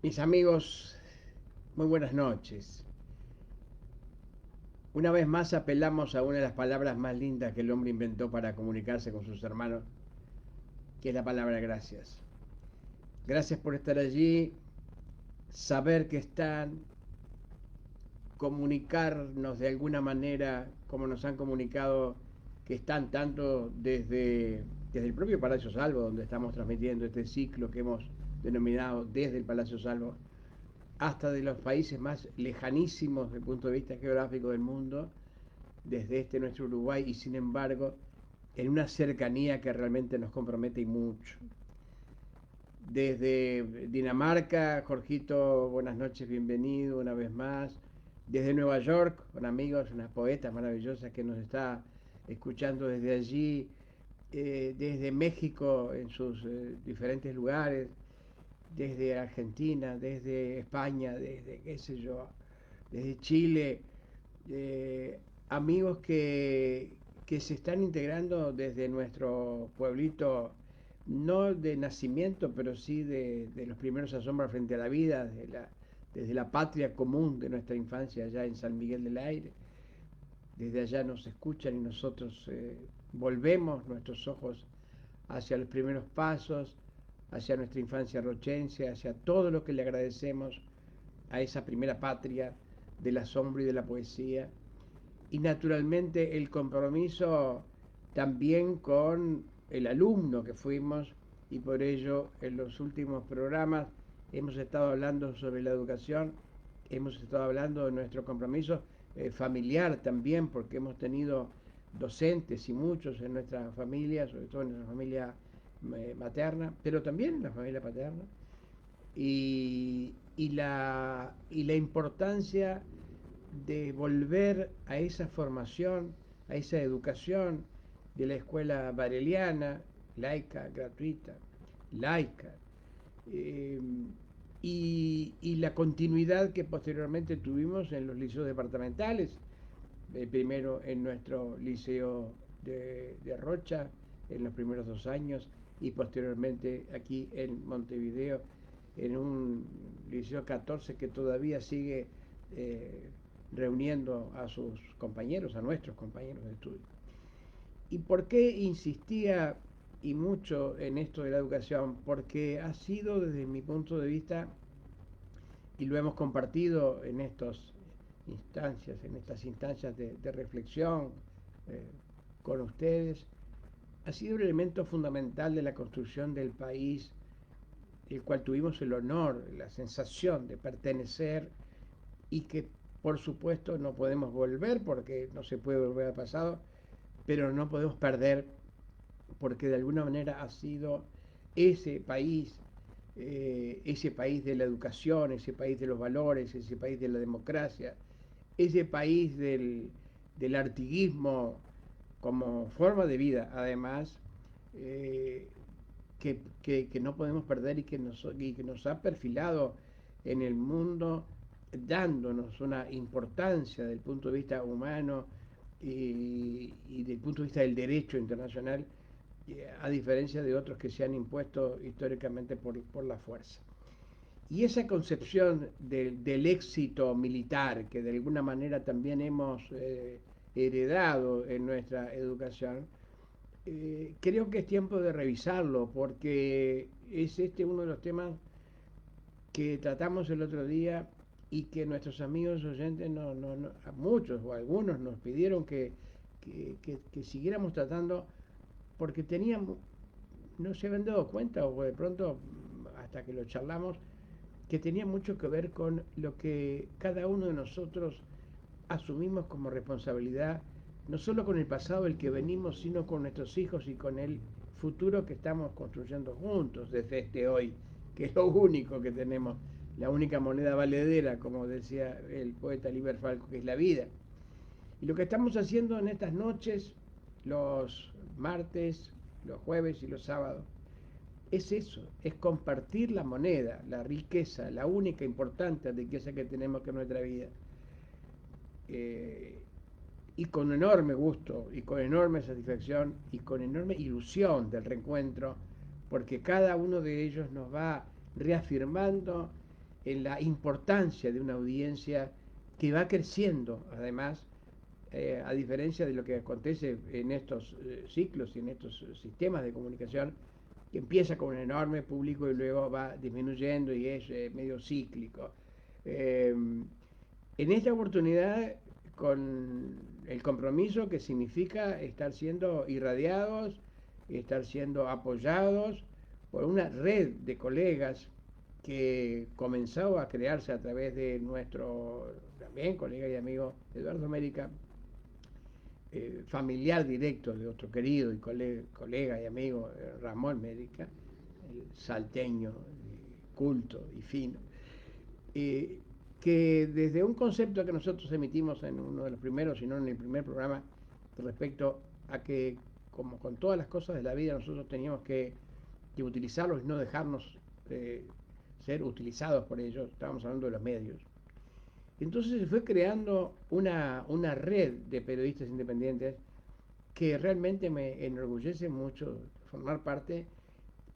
Mis amigos, muy buenas noches. Una vez más apelamos a una de las palabras más lindas que el hombre inventó para comunicarse con sus hermanos, que es la palabra gracias. Gracias por estar allí, saber que están, comunicarnos de alguna manera como nos han comunicado que están tanto desde el propio Palacio Salvo, donde estamos transmitiendo este ciclo que hemos denominado desde el Palacio Salvo, hasta de los países más lejanísimos desde el punto de vista geográfico del mundo, desde nuestro Uruguay, y sin embargo en una cercanía que realmente nos compromete y mucho. Desde Dinamarca, Jorgito, buenas noches, bienvenido una vez más. Desde Nueva York, con amigos, unas poetas maravillosas que nos está escuchando desde allí. Desde México en sus diferentes lugares, desde Argentina, desde España, desde qué sé yo, desde Chile, amigos que se están integrando desde nuestro pueblito, no de nacimiento, pero sí de los primeros asombros frente a la vida, desde la patria común de nuestra infancia allá en San Miguel del Aire. Desde allá nos escuchan y nosotros volvemos nuestros ojos hacia los primeros pasos, hacia nuestra infancia rochense, hacia todo lo que le agradecemos a esa primera patria del asombro y de la poesía. Y naturalmente el compromiso también con el alumno que fuimos, y por ello en los últimos programas hemos estado hablando sobre la educación, hemos estado hablando de nuestro compromiso familiar también, porque hemos tenido docentes y muchos en nuestra familia, sobre todo en nuestra familia materna, pero también en la familia paterna, y la importancia de volver a esa formación, a esa educación de la escuela bareliana, laica, gratuita, laica, eh, y la continuidad que posteriormente tuvimos en los liceos departamentales, primero en nuestro liceo de Rocha en los primeros 2 años y posteriormente aquí en Montevideo en un liceo 14 que todavía sigue eh, reuniendo a sus compañeros, a nuestros compañeros de estudio. ¿Y por qué insistía y mucho en esto de la educación? Porque ha sido desde mi punto de vista, y lo hemos compartido en estas instancias de reflexión eh, con ustedes, ha sido un elemento fundamental de la construcción del país, el cual tuvimos el honor, la sensación de pertenecer y que por supuesto no podemos volver porque no se puede volver al pasado, pero no podemos perder porque de alguna manera ha sido ese país de la educación, ese país de los valores, ese país de la democracia, ese país del artiguismo como forma de vida, además, eh, que no podemos perder y que nos ha perfilado en el mundo, dándonos una importancia del punto de vista humano y del punto de vista del derecho internacional, a diferencia de otros que se han impuesto históricamente por la fuerza. Y esa concepción del éxito militar que de alguna manera también hemos heredado en nuestra educación, creo que es tiempo de revisarlo porque es uno de los temas que tratamos el otro día y que nuestros amigos oyentes, a muchos o a algunos nos pidieron que siguiéramos tratando porque teníamos, no se habían dado cuenta o de pronto hasta que lo charlamos, que tenía mucho que ver con lo que cada uno de nosotros asumimos como responsabilidad, no solo con el pasado del que venimos, sino con nuestros hijos y con el futuro que estamos construyendo juntos desde hoy, que es lo único que tenemos, la única moneda valedera, como decía el poeta Liber Falco, que es la vida. Y lo que estamos haciendo en estas noches, los martes, los jueves y los sábados, es eso, es compartir la moneda, la riqueza, la única importante riqueza que tenemos que en nuestra vida. Eh, y con enorme gusto y con enorme satisfacción y con enorme ilusión del reencuentro, porque cada uno de ellos nos va reafirmando en la importancia de una audiencia que va creciendo, además, a diferencia de lo que acontece en estos ciclos y en estos sistemas de comunicación, que empieza con un enorme público y luego va disminuyendo y es medio cíclico. En esta oportunidad, con el compromiso que significa estar siendo irradiados, estar siendo apoyados por una red de colegas que comenzó a crearse a través de nuestro también colega y amigo Eduardo América, familiar directo de otro querido y colega y amigo Ramón América, el salteño, culto y fino, que desde un concepto que nosotros emitimos en uno de los primeros, si no en el primer programa, respecto a que, como con todas las cosas de la vida, nosotros teníamos que utilizarlos y no dejarnos ser utilizados por ellos. Estábamos hablando de los medios. Entonces se fue creando una red de periodistas independientes que realmente me enorgullece mucho formar parte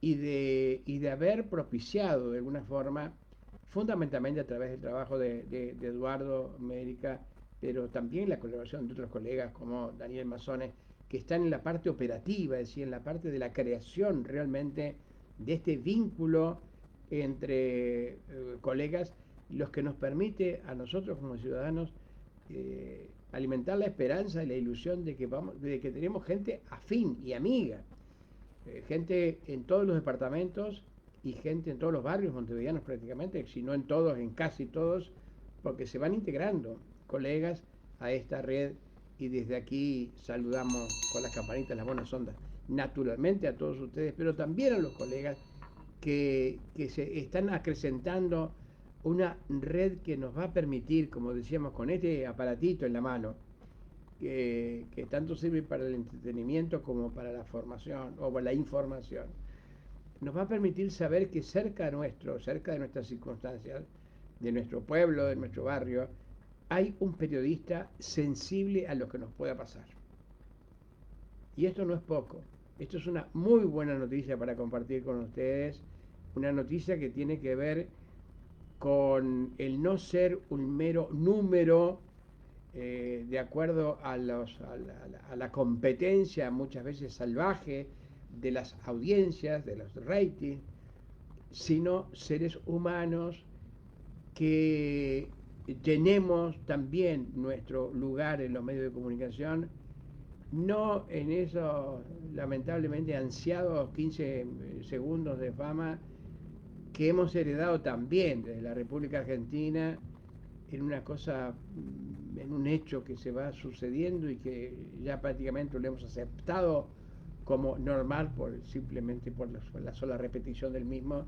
y de haber propiciado de alguna forma, fundamentalmente a través del trabajo de Eduardo América, pero también la colaboración de otros colegas como Daniel Mazzone, que están en la parte operativa, es decir, en la parte de la creación realmente de este vínculo entre colegas, los que nos permite a nosotros como ciudadanos alimentar la esperanza y la ilusión de que tenemos gente afín y amiga, gente en todos los departamentos y gente en todos los barrios montevideanos prácticamente, si no en todos, en casi todos, porque se van integrando colegas a esta red y desde aquí saludamos con las campanitas las buenas ondas, naturalmente a todos ustedes, pero también a los colegas que se están acrecentando una red que nos va a permitir, como decíamos, con este aparatito en la mano, que tanto sirve para el entretenimiento como para la formación o para la información, nos va a permitir saber que cerca nuestro, cerca de nuestras circunstancias, de nuestro pueblo, de nuestro barrio, hay un periodista sensible a lo que nos pueda pasar. Y esto no es poco. Esto es una muy buena noticia para compartir con ustedes, una noticia que tiene que ver con el no ser un mero número de acuerdo a la competencia muchas veces salvaje de las audiencias, de los ratings, sino seres humanos que tenemos también nuestro lugar en los medios de comunicación, no en esos lamentablemente ansiados 15 segundos de fama que hemos heredado también desde la República Argentina, en una cosa, en un hecho que se va sucediendo y que ya prácticamente lo hemos aceptado como normal simplemente por la sola repetición del mismo,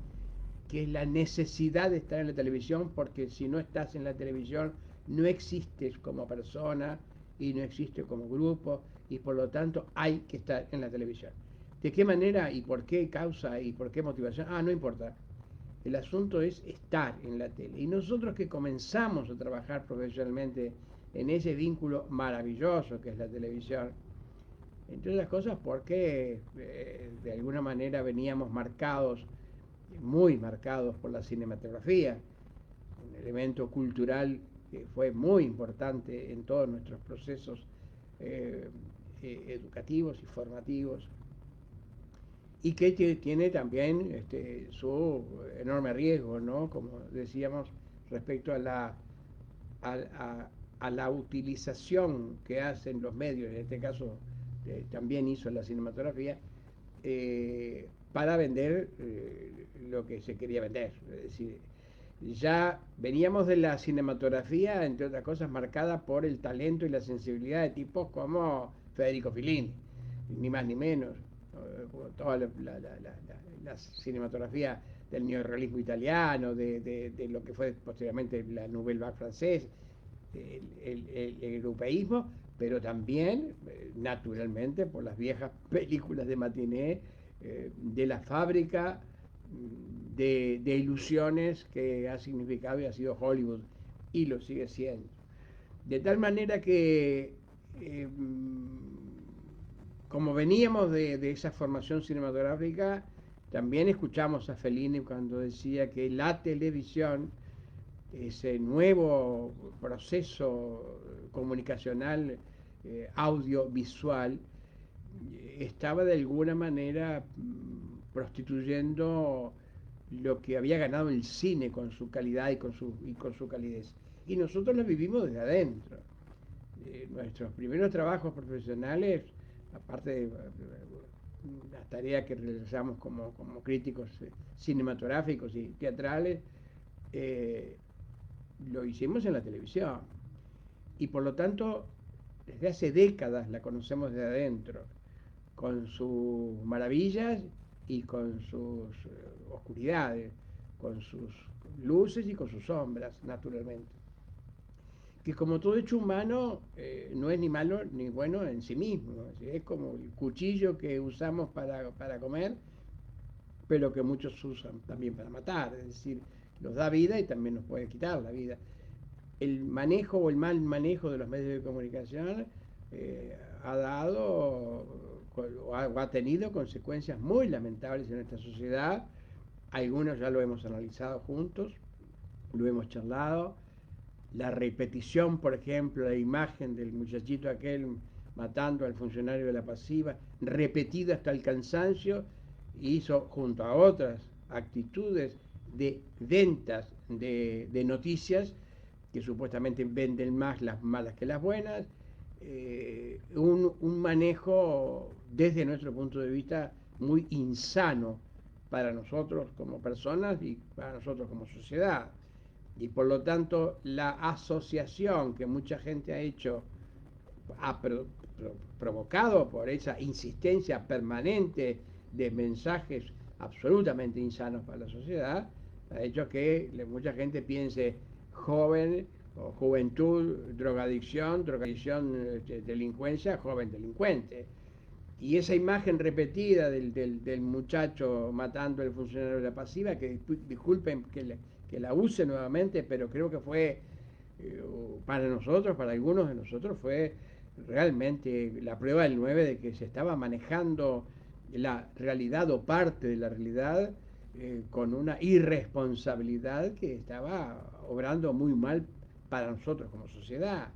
que es la necesidad de estar en la televisión, porque si no estás en la televisión no existes como persona y no existes como grupo, y por lo tanto hay que estar en la televisión. ¿De qué manera y por qué causa y por qué motivación? No importa. El asunto es estar en la tele. Y nosotros que comenzamos a trabajar profesionalmente en ese vínculo maravilloso que es la televisión, entre otras cosas porque de alguna manera veníamos marcados, muy marcados por la cinematografía, un elemento cultural que fue muy importante en todos nuestros procesos educativos y formativos, y que tiene también su enorme riesgo, ¿no? Como decíamos, respecto a la utilización que hacen los medios, en este caso también hizo la cinematografía, para vender lo que se quería vender. Es decir, ya veníamos de la cinematografía, entre otras cosas, marcada por el talento y la sensibilidad de tipos como Federico Fellini, ni más ni menos. Toda la cinematografía del neorrealismo italiano, de lo que fue posteriormente la Nouvelle Vague francesa, el europeísmo, pero también, naturalmente, por las viejas películas de matiné, de la fábrica de ilusiones que ha significado y ha sido Hollywood, y lo sigue siendo. De tal manera que como veníamos de esa formación cinematográfica, también escuchamos a Fellini cuando decía que la televisión ese nuevo proceso comunicacional audiovisual estaba de alguna manera prostituyendo lo que había ganado el cine con su calidad y con su calidez. Y nosotros lo vivimos desde adentro. Nuestros primeros trabajos profesionales, aparte de las tareas que realizamos como críticos cinematográficos y teatrales, lo hicimos en la televisión. Y por lo tanto, desde hace décadas la conocemos desde adentro, con sus maravillas y con sus oscuridades, con sus luces y con sus sombras, naturalmente. Que como todo hecho humano, no es ni malo ni bueno en sí mismo, es como el cuchillo que usamos para comer, pero que muchos usan también para matar, es decir, nos da vida y también nos puede quitar la vida. El manejo o el mal manejo de los medios de comunicación ha dado o ha tenido consecuencias muy lamentables en nuestra sociedad. Algunos ya lo hemos analizado juntos, lo hemos charlado. La repetición, por ejemplo, la imagen del muchachito aquel matando al funcionario de la pasiva, repetida hasta el cansancio, hizo junto a otras actitudes de ventas de noticias que supuestamente venden más las malas que las buenas, un manejo desde nuestro punto de vista muy insano para nosotros como personas y para nosotros como sociedad. Y por lo tanto la asociación que mucha gente ha hecho, ha provocado por esa insistencia permanente de mensajes absolutamente insanos para la sociedad, ha hecho que mucha gente piense joven o juventud, drogadicción, delincuencia, joven delincuente. Y esa imagen repetida del muchacho matando al funcionario de la pasiva, que disculpen que la use nuevamente, pero creo que fue, para nosotros, para algunos de nosotros, fue realmente la prueba del 9 de que se estaba manejando la realidad o parte de la realidad con una irresponsabilidad que estaba obrando muy mal para nosotros como sociedad.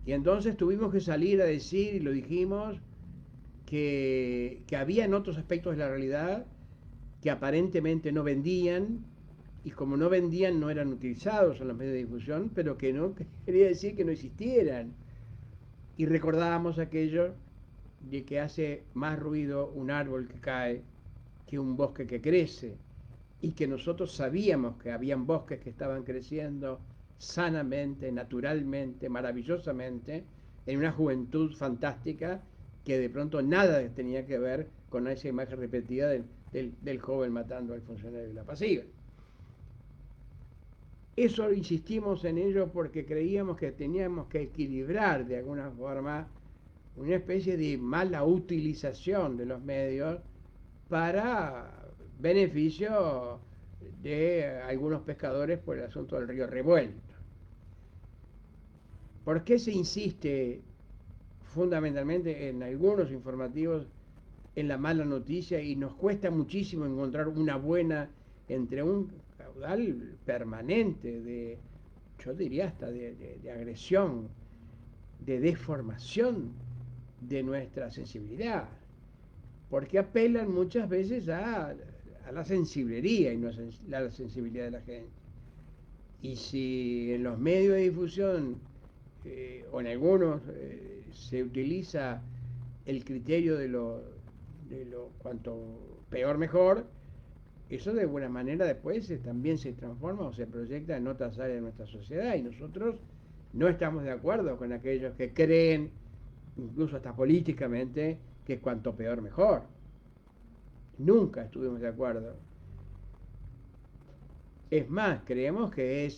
Y entonces tuvimos que salir a decir, y lo dijimos, que habían otros aspectos de la realidad que aparentemente no vendían, y como no vendían no eran utilizados en los medios de difusión, pero que no quería decir que no existieran. Y recordábamos aquello de que hace más ruido un árbol que cae que un bosque que crece, y que nosotros sabíamos que habían bosques que estaban creciendo sanamente, naturalmente, maravillosamente, en una juventud fantástica que de pronto nada tenía que ver con esa imagen repetida del joven matando al funcionario de la pasiva. Eso insistimos en ello porque creíamos que teníamos que equilibrar de alguna forma una especie de mala utilización de los medios para beneficio de algunos pescadores por el asunto del río revuelto. ¿Por qué se insiste fundamentalmente en algunos informativos en la mala noticia y nos cuesta muchísimo encontrar una buena entre un caudal permanente de, yo diría hasta de agresión, de deformación de nuestra sensibilidad? Porque apelan muchas veces a la sensiblería y no a la sensibilidad de la gente. Y si en los medios de difusión o en algunos se utiliza el criterio de lo cuanto peor mejor, eso de alguna manera después también se transforma o se proyecta en otras áreas de nuestra sociedad, y nosotros no estamos de acuerdo con aquellos que creen, incluso hasta políticamente, que cuanto peor mejor. Nunca estuvimos de acuerdo. Es más, creemos que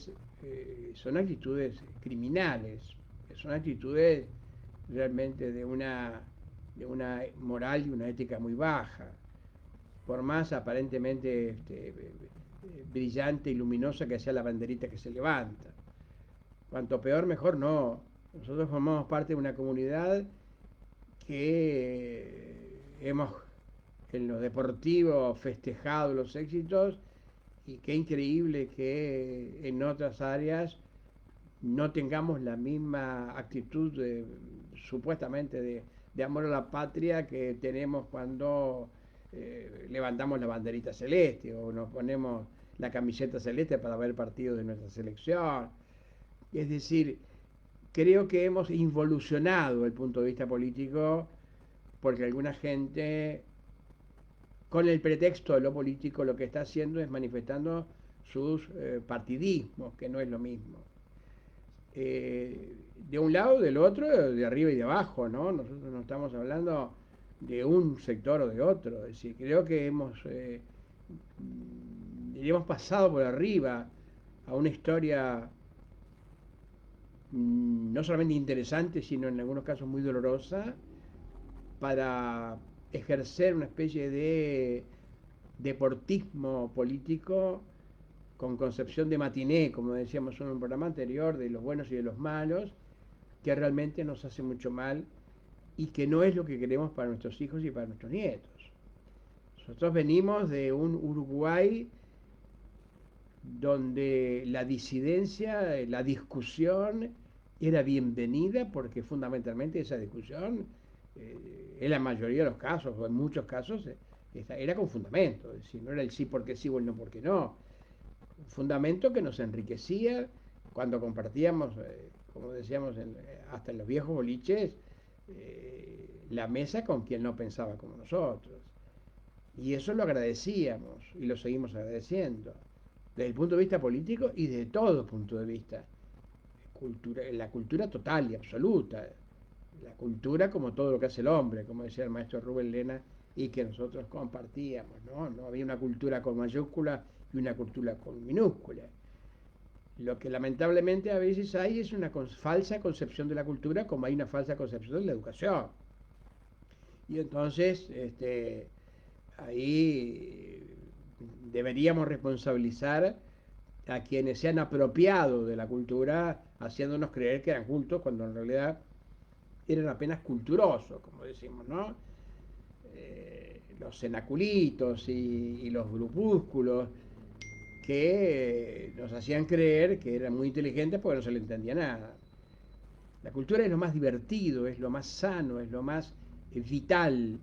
son actitudes criminales, son actitudes realmente de una moral y una ética muy baja, por más aparentemente brillante y luminosa que sea la banderita que se levanta. Cuanto peor mejor no. Nosotros formamos parte de una comunidad que hemos en lo deportivo festejado los éxitos Y qué increíble que en otras áreas no tengamos la misma actitud supuestamente de amor a la patria que tenemos cuando levantamos la banderita celeste o nos ponemos la camiseta celeste para ver partidos de nuestra selección. Es decir, creo que hemos involucionado el punto de vista político porque alguna gente, con el pretexto de lo político, lo que está haciendo es manifestando sus partidismos, que no es lo mismo. De un lado, del otro, de arriba y de abajo, ¿no? Nosotros no estamos hablando de un sector o de otro. Es decir, creo que hemos pasado por arriba a una historia no solamente interesante, sino en algunos casos muy dolorosa, para ejercer una especie de deportismo político con concepción de matiné, como decíamos en un programa anterior, de los buenos y de los malos, que realmente nos hace mucho mal y que no es lo que queremos para nuestros hijos y para nuestros nietos. Nosotros venimos de un Uruguay donde la disidencia, la discusión era bienvenida porque fundamentalmente esa discusión, en la mayoría de los casos, o en muchos casos, era con fundamento, es decir, no era el sí porque sí o el no porque no. Un fundamento que nos enriquecía cuando compartíamos, como decíamos, hasta en los viejos boliches, la mesa con quien no pensaba como nosotros. Y eso lo agradecíamos y lo seguimos agradeciendo, desde el punto de vista político y desde todo punto de vista. La cultura total y absoluta, la cultura como todo lo que hace el hombre, como decía el maestro Rubén Lena, y que nosotros compartíamos, ¿no? No había una cultura con mayúscula y una cultura con minúscula. Lo que lamentablemente a veces hay es una falsa concepción de la cultura, como hay una falsa concepción de la educación. Y entonces, ahí deberíamos responsabilizar a quienes se han apropiado de la cultura, haciéndonos creer que eran cultos, cuando en realidad eran apenas culturosos, como decimos, ¿no? Los cenaculitos y los grupúsculos que nos hacían creer que eran muy inteligentes porque no se le entendía nada. La cultura es lo más divertido, es lo más sano, es lo más vital,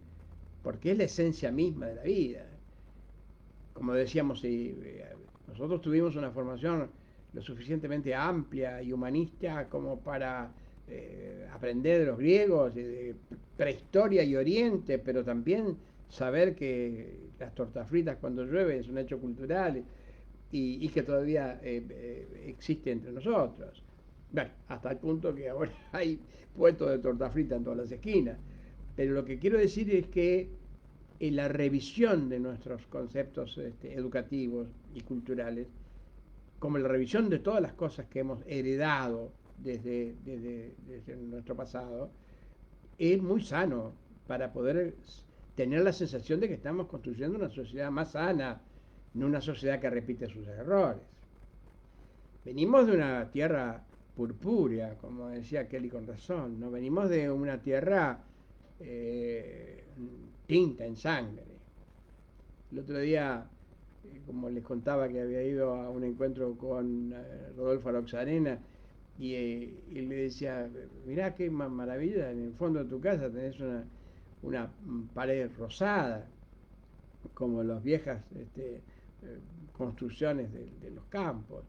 porque es la esencia misma de la vida. Como decíamos, nosotros tuvimos una formación lo suficientemente amplia y humanista como para aprender de los griegos, de prehistoria y oriente, pero también saber que las tortas fritas cuando llueve es un hecho cultural y que todavía existe entre nosotros. Bueno, hasta el punto que ahora hay puestos de torta frita en todas las esquinas. Pero lo que quiero decir es que en la revisión de nuestros conceptos educativos y culturales, como la revisión de todas las cosas que hemos heredado desde nuestro pasado, es muy sano para poder tener la sensación de que estamos construyendo una sociedad más sana, no una sociedad que repite sus errores. Venimos de una tierra purpúrea, como decía Kelly con razón, no venimos de una tierra tinta en sangre. El otro día, como les contaba que había ido a un encuentro con Rodolfo Aroxarena, y le decía, mirá qué maravilla, en el fondo de tu casa tenés una pared rosada, como las viejas construcciones de los campos.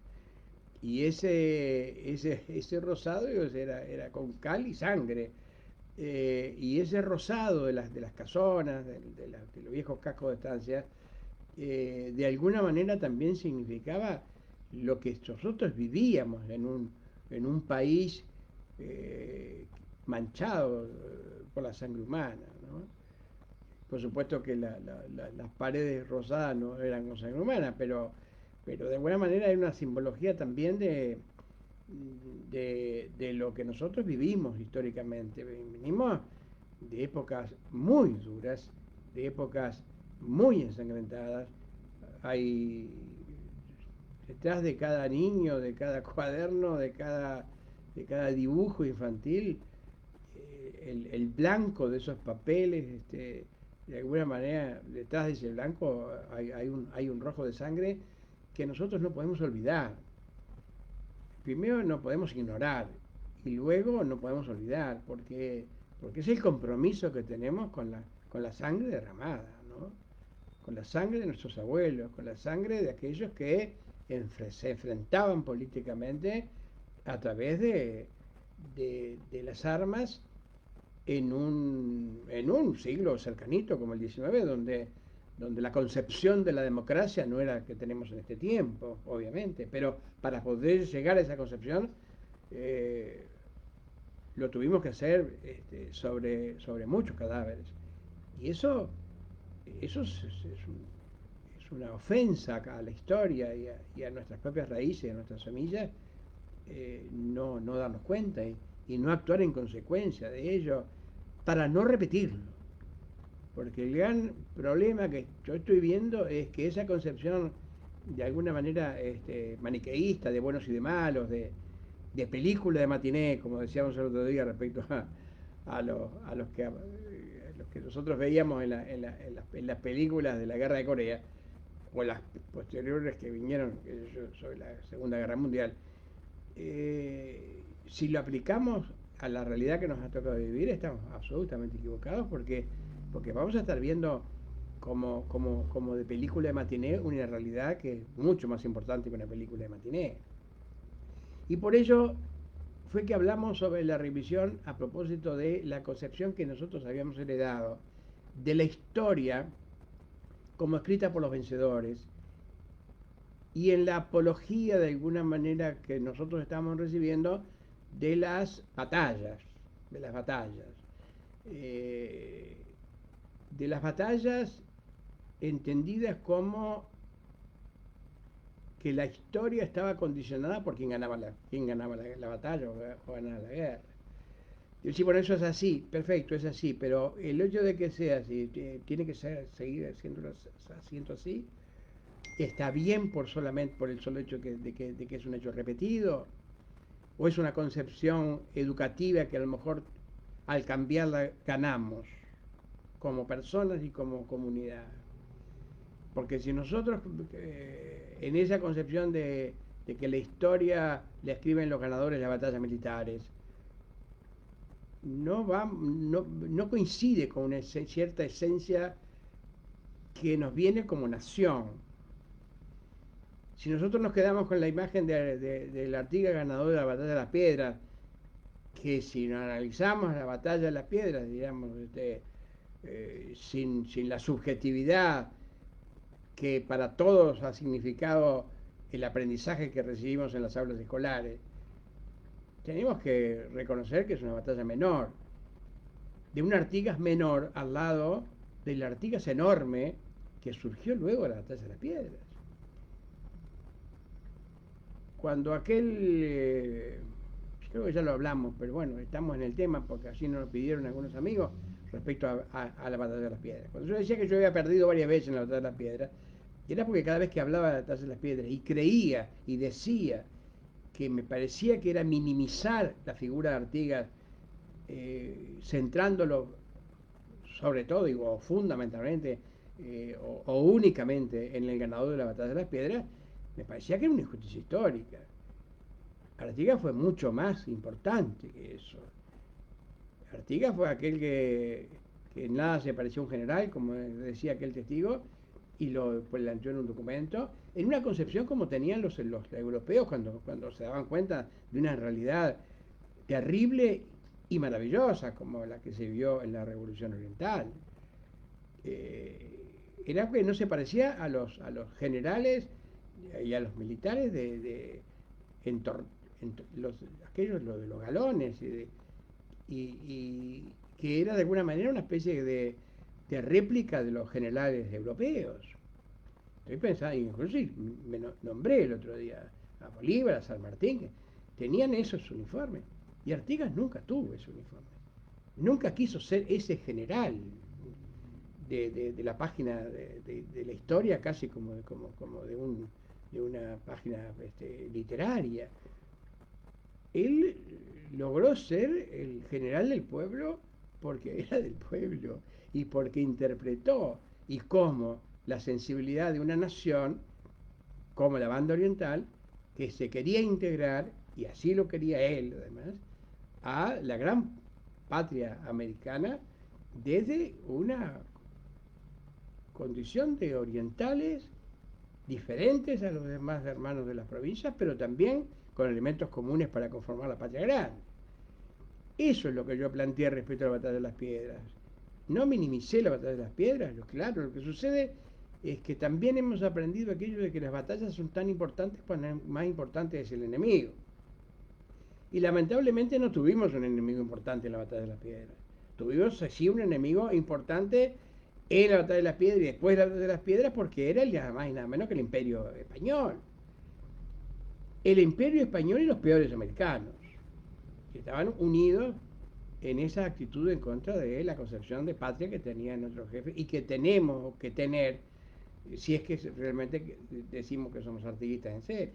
Y ese rosado era con cal y sangre. Y ese rosado de las casonas, de los viejos cascos de estancia, de alguna manera también significaba lo que nosotros vivíamos en un país manchado por la sangre humana, ¿no? Por supuesto que las paredes rosadas no eran con sangre humana, pero de alguna manera hay una simbología también de lo que nosotros vivimos históricamente. Venimos de épocas muy duras, de épocas muy ensangrentadas. Hay detrás de cada niño, de cada cuaderno, de cada dibujo infantil, el blanco de esos papeles, de alguna manera, detrás de ese blanco hay un rojo de sangre que nosotros no podemos olvidar. Primero no podemos ignorar y luego no podemos olvidar, porque es el compromiso que tenemos con la sangre derramada, ¿no? Con la sangre de nuestros abuelos, con la sangre de aquellos que se enfrentaban políticamente a través de las armas en un siglo cercanito como el XIX, donde la concepción de la democracia no era la que tenemos en este tiempo, obviamente, pero para poder llegar a esa concepción lo tuvimos que hacer sobre muchos cadáveres. Y eso es una ofensa a la historia y a nuestras propias raíces, a nuestras semillas, no darnos cuenta y no actuar en consecuencia de ello para no repetirlo. Porque el gran problema que yo estoy viendo es que esa concepción de alguna manera maniqueísta de buenos y de malos, de película de matiné, como decíamos el otro día respecto a los que nosotros veíamos en las películas de la Guerra de Corea, o las posteriores que vinieron sobre la Segunda Guerra Mundial, si lo aplicamos a la realidad que nos ha tocado vivir, estamos absolutamente equivocados porque vamos a estar viendo como de película de matiné una realidad que es mucho más importante que una película de matiné. Y por ello fue que hablamos sobre la revisión a propósito de la concepción que nosotros habíamos heredado de la historia como escrita por los vencedores y en la apología de alguna manera que nosotros estamos recibiendo de las batallas, de las batallas entendidas como que la historia estaba condicionada por quién ganaba la batalla o ganaba la guerra. Yo sí, bueno, eso es así, perfecto, es así, pero el hecho de que sea así, tiene que seguir siendo así, está bien solamente por el solo hecho de que es un hecho repetido, o es una concepción educativa que a lo mejor al cambiarla ganamos como personas y como comunidad. Porque si nosotros en esa concepción de que la historia la escriben los ganadores de las batallas militares, no coincide con una cierta esencia que nos viene como nación. Si nosotros nos quedamos con la imagen del Artigas ganador de la batalla de las piedras, que si no analizamos la batalla de las piedras, digamos, sin la subjetividad que para todos ha significado el aprendizaje que recibimos en las aulas escolares, tenemos que reconocer que es una batalla menor, de un Artigas menor al lado del Artigas enorme que surgió luego de la batalla de las piedras. Cuando creo que ya lo hablamos, pero bueno, estamos en el tema porque así nos lo pidieron algunos amigos respecto a la batalla de las piedras. Cuando yo decía que yo había perdido varias veces en la batalla de las piedras, era porque cada vez que hablaba de la batalla de las piedras y creía y decía que me parecía que era minimizar la figura de Artigas, centrándolo sobre todo, digo, fundamentalmente o únicamente en el ganador de la batalla de las piedras, me parecía que era una injusticia histórica. Artigas fue mucho más importante que eso. Artigas fue aquel que en nada se parecía a un general, como decía aquel testigo, y lo planteó en un documento, en una concepción como tenían los europeos cuando se daban cuenta de una realidad terrible y maravillosa como la que se vio en la Revolución Oriental. Era que no se parecía a los generales y a los militares aquellos de los galones, y que era de alguna manera una especie de réplica de los generales europeos. Estoy pensando, incluso me nombré el otro día a Bolívar, a San Martín, que tenían esos uniformes, y Artigas nunca tuvo ese uniforme, nunca quiso ser ese general de la página de la historia, casi como de una página literaria. Él logró ser el general del pueblo porque era del pueblo y porque interpretó y cómo la sensibilidad de una nación como la banda oriental, que se quería integrar, y así lo quería él además, a la gran patria americana desde una condición de orientales diferentes a los demás hermanos de las provincias, pero también con elementos comunes para conformar la patria grande. Eso es lo que yo planteé respecto a la batalla de las piedras. No minimicé la batalla de las piedras, claro, lo que sucede es que también hemos aprendido aquello de que las batallas son tan importantes cuando más importante es el enemigo. Y lamentablemente no tuvimos un enemigo importante en la batalla de las piedras. Tuvimos sí un enemigo importante en la batalla de las piedras y después de la batalla de las piedras porque era nada más y nada menos que el imperio español. El imperio español y los peores americanos, que estaban unidos en esa actitud en contra de la concepción de patria que tenían nuestros jefes y que tenemos que tener si es que realmente decimos que somos artiguistas en serio.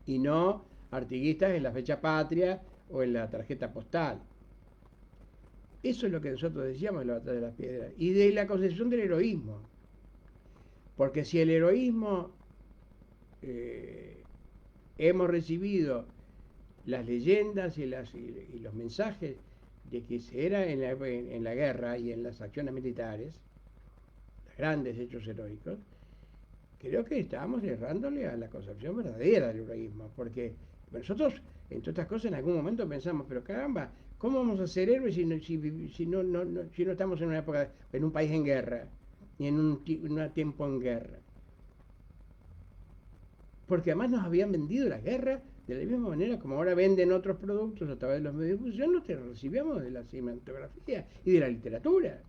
Y no artiguistas en la fecha patria o en la tarjeta postal. Eso es lo que nosotros decíamos en la batalla de las piedras. Y de la concepción del heroísmo. Porque si el heroísmo hemos recibido las leyendas y los mensajes de que se era en la guerra y en las acciones militares, los grandes hechos heroicos, creo que estábamos errándole a la concepción verdadera del heroísmo, porque nosotros, entre otras cosas, en algún momento pensamos, pero caramba, ¿cómo vamos a ser héroes si no estamos en una época, en un país en guerra, ni en un tiempo en guerra? Porque además nos habían vendido la guerra de la misma manera como ahora venden otros productos a través de los medios de difusión, los que recibíamos de la cinematografía y de la literatura.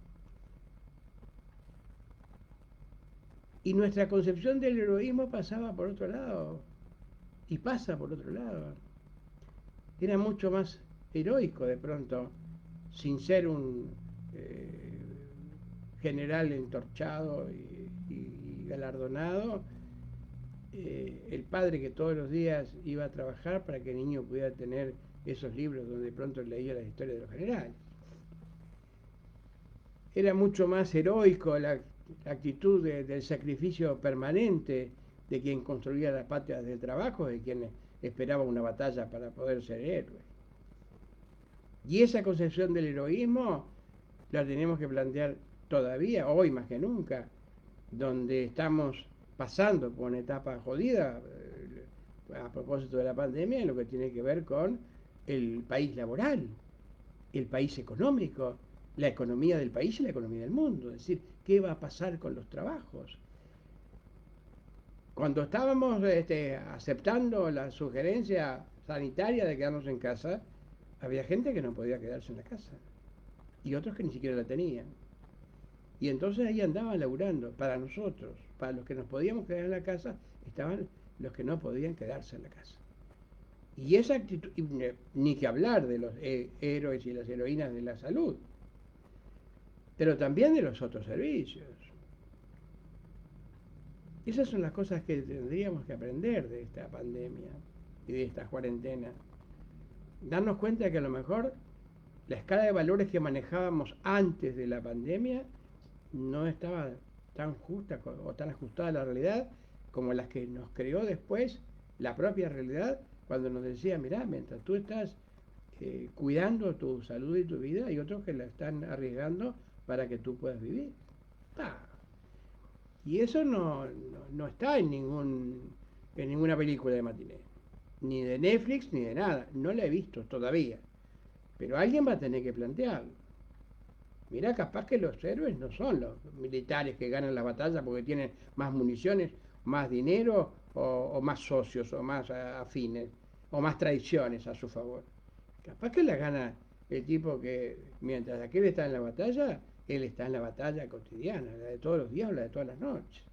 Y nuestra concepción del heroísmo pasaba por otro lado, y pasa por otro lado. Era mucho más heroico de pronto, sin ser un general entorchado y galardonado, el padre que todos los días iba a trabajar para que el niño pudiera tener esos libros donde de pronto leía las historias de los generales. Era mucho más heroico la actitud del sacrificio permanente de quien construía las patrias del trabajo, de quien esperaba una batalla para poder ser héroe. Y esa concepción del heroísmo la tenemos que plantear todavía, hoy más que nunca, donde estamos pasando por una etapa jodida a propósito de la pandemia en lo que tiene que ver con el país laboral, el país económico, la economía del país y la economía del mundo. Es decir, ¿qué va a pasar con los trabajos? Cuando estábamos aceptando la sugerencia sanitaria de quedarnos en casa, había gente que no podía quedarse en la casa y otros que ni siquiera la tenían. Y entonces ahí andaban laburando para nosotros, para los que nos podíamos quedar en la casa, estaban los que no podían quedarse en la casa. Y esa actitud, ni que hablar de los héroes y las heroínas de la salud, pero también de los otros servicios. Esas son las cosas que tendríamos que aprender de esta pandemia y de esta cuarentena. Darnos cuenta que a lo mejor la escala de valores que manejábamos antes de la pandemia no estaba tan justa o tan ajustada a la realidad como las que nos creó después la propia realidad cuando nos decía, mirá, mientras tú estás cuidando tu salud y tu vida, hay otros que la están arriesgando para que tú puedas vivir. Y eso no está en ninguna película de matiné, ni de Netflix, ni de nada. No la he visto todavía. Pero alguien va a tener que plantearlo. Mirá, capaz que los héroes no son los militares que ganan la batalla porque tienen más municiones, más dinero o más socios o más afines o más traiciones a su favor. Capaz que la gana el tipo que mientras aquel está en la batalla, él está en la batalla cotidiana, la de todos los días o la de todas las noches.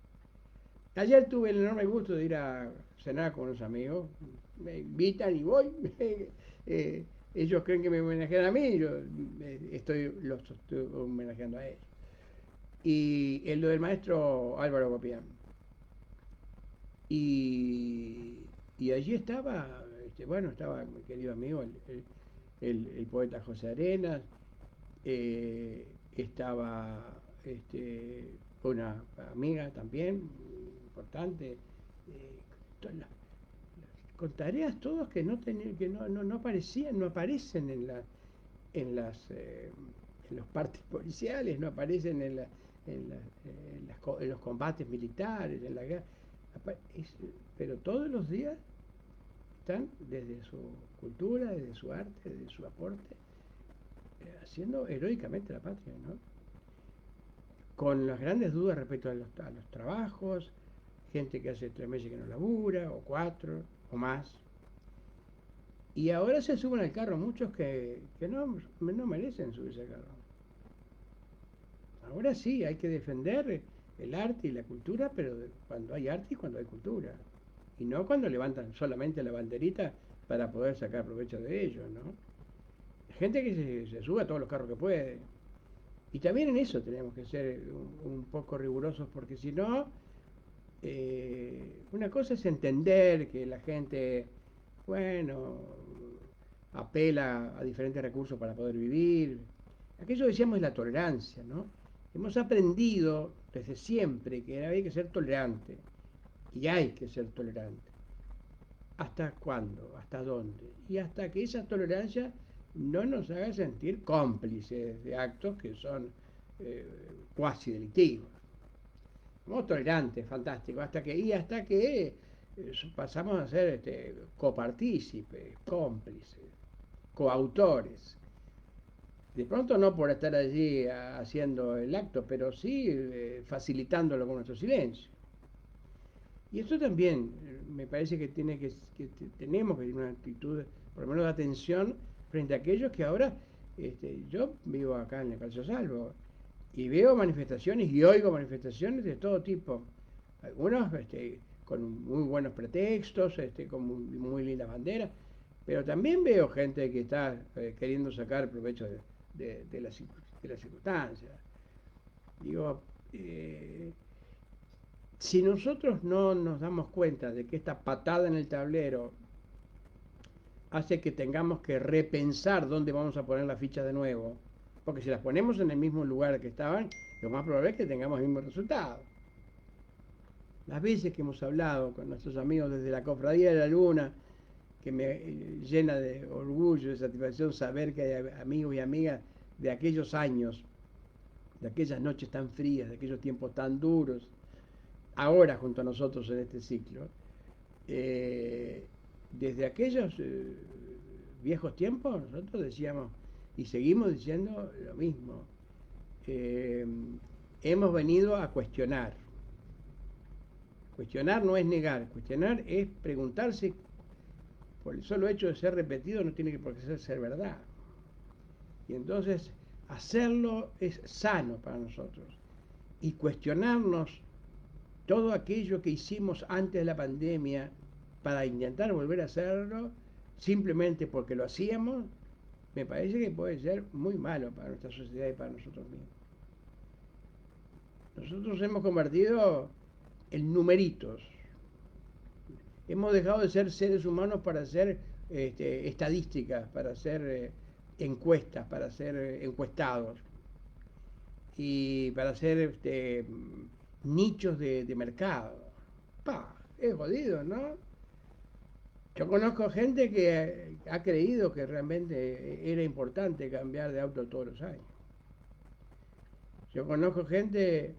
Ayer tuve el enorme gusto de ir a cenar con unos amigos, me invitan y voy. Ellos creen que me homenajean a mí, yo los estoy homenajeando a ellos. Y el del maestro Álvaro Copián. Y allí estaba, estaba mi querido amigo, el poeta José Arenas, estaba una amiga también, importante, con tareas todos que no aparecían, no aparecen en en los partes policiales, no aparecen en los combates militares, en la guerra. Pero todos los días están desde su cultura, desde su arte, desde su aporte, haciendo heroicamente la patria, ¿no? Con las grandes dudas respecto a los trabajos, gente que hace 3 meses que no labura, o 4, o más. Y ahora se suben al carro muchos que no merecen subirse al carro. Ahora sí, hay que defender el arte y la cultura, pero cuando hay arte y cuando hay cultura. Y no cuando levantan solamente la banderita para poder sacar provecho de ello, ¿no? Gente que se sube a todos los carros que puede. Y también en eso tenemos que ser un poco rigurosos, porque si no, una cosa es entender que la gente, bueno, apela a diferentes recursos para poder vivir. Aquello decíamos es la tolerancia, ¿no? Hemos aprendido desde siempre que hay que ser tolerante, y hay que ser tolerante. ¿Hasta cuándo? ¿Hasta dónde? Y hasta que esa tolerancia no nos haga sentir cómplices de actos que son cuasi delictivos. Somos tolerantes, fantástico, hasta que pasamos a ser copartícipes, cómplices, coautores. De pronto no por estar allí haciendo el acto, pero sí facilitándolo con nuestro silencio. Y esto también me parece que tenemos que tener una actitud, por lo menos de atención, frente a aquellos que ahora, yo vivo acá en el Calcio Salvo, y veo manifestaciones y oigo manifestaciones de todo tipo. Algunos con muy buenos pretextos, con muy lindas banderas, pero también veo gente que está queriendo sacar provecho de las circunstancias. Digo, si nosotros no nos damos cuenta de que esta patada en el tablero hace que tengamos que repensar dónde vamos a poner las fichas de nuevo, porque si las ponemos en el mismo lugar que estaban, lo más probable es que tengamos el mismo resultado. Las veces que hemos hablado con nuestros amigos desde la Cofradía de la Luna, que me llena de orgullo, de satisfacción saber que hay amigos y amigas de aquellos años, de aquellas noches tan frías, de aquellos tiempos tan duros, ahora junto a nosotros en este ciclo. Desde aquellos viejos tiempos nosotros decíamos y seguimos diciendo lo mismo. Hemos venido a cuestionar. Cuestionar no es negar, cuestionar es preguntarse. Por el solo hecho de ser repetido no tiene por qué ser verdad. Y entonces hacerlo es sano para nosotros. Y cuestionarnos todo aquello que hicimos antes de la pandemia para intentar volver a hacerlo simplemente porque lo hacíamos, me parece que puede ser muy malo para nuestra sociedad y para nosotros mismos. Nosotros hemos convertido en numeritos. Hemos dejado de ser seres humanos para hacer estadísticas, para hacer encuestas, para ser encuestados y para hacer nichos de mercado. Es jodido, ¿no? Yo conozco gente que ha creído que realmente era importante cambiar de auto todos los años. Yo conozco gente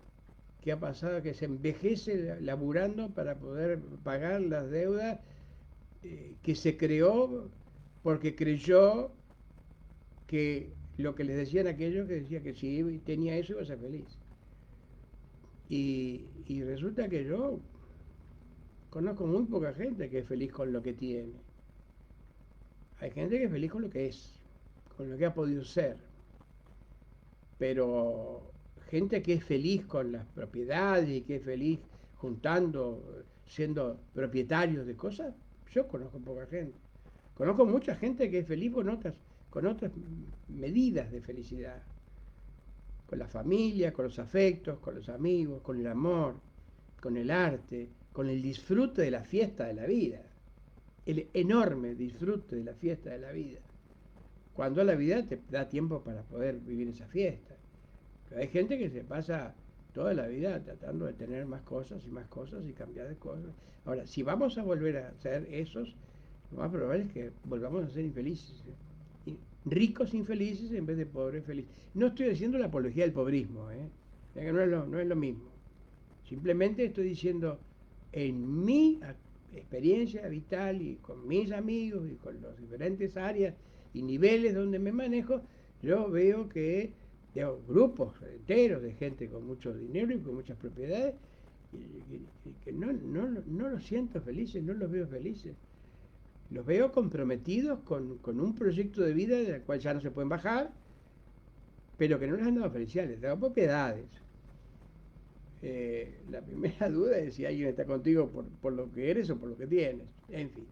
que ha pasado, que se envejece laburando para poder pagar las deudas que se creó porque creyó que lo que les decían aquellos que decía que si tenía eso iba a ser feliz. Y resulta que yo conozco muy poca gente que es feliz con lo que tiene. Hay gente que es feliz con lo que es, con lo que ha podido ser. Pero gente que es feliz con las propiedades y que es feliz juntando, siendo propietarios de cosas, yo conozco poca gente. Conozco mucha gente que es feliz con otras medidas de felicidad. Con la familia, con los afectos, con los amigos, con el amor, con el arte, con el disfrute de la fiesta de la vida. El enorme disfrute de la fiesta de la vida. Cuando la vida te da tiempo para poder vivir esa fiesta. Pero hay gente que se pasa toda la vida tratando de tener más cosas y cambiar de cosas. Ahora, si vamos a volver a ser esos, lo más probable es que volvamos a ser infelices. Ricos infelices en vez de pobres felices. No estoy diciendo la apología del pobrismo, que no es lo mismo. Simplemente estoy diciendo, en mi experiencia vital y con mis amigos y con las diferentes áreas y niveles donde me manejo, yo veo que grupos enteros de gente con mucho dinero y con muchas propiedades, que no los siento felices, no los veo felices. Los veo comprometidos con un proyecto de vida del cual ya no se pueden bajar, pero que no les han dado felicidad, les han dado propiedades. La primera duda es si alguien está contigo por lo que eres o por lo que tienes. En fin,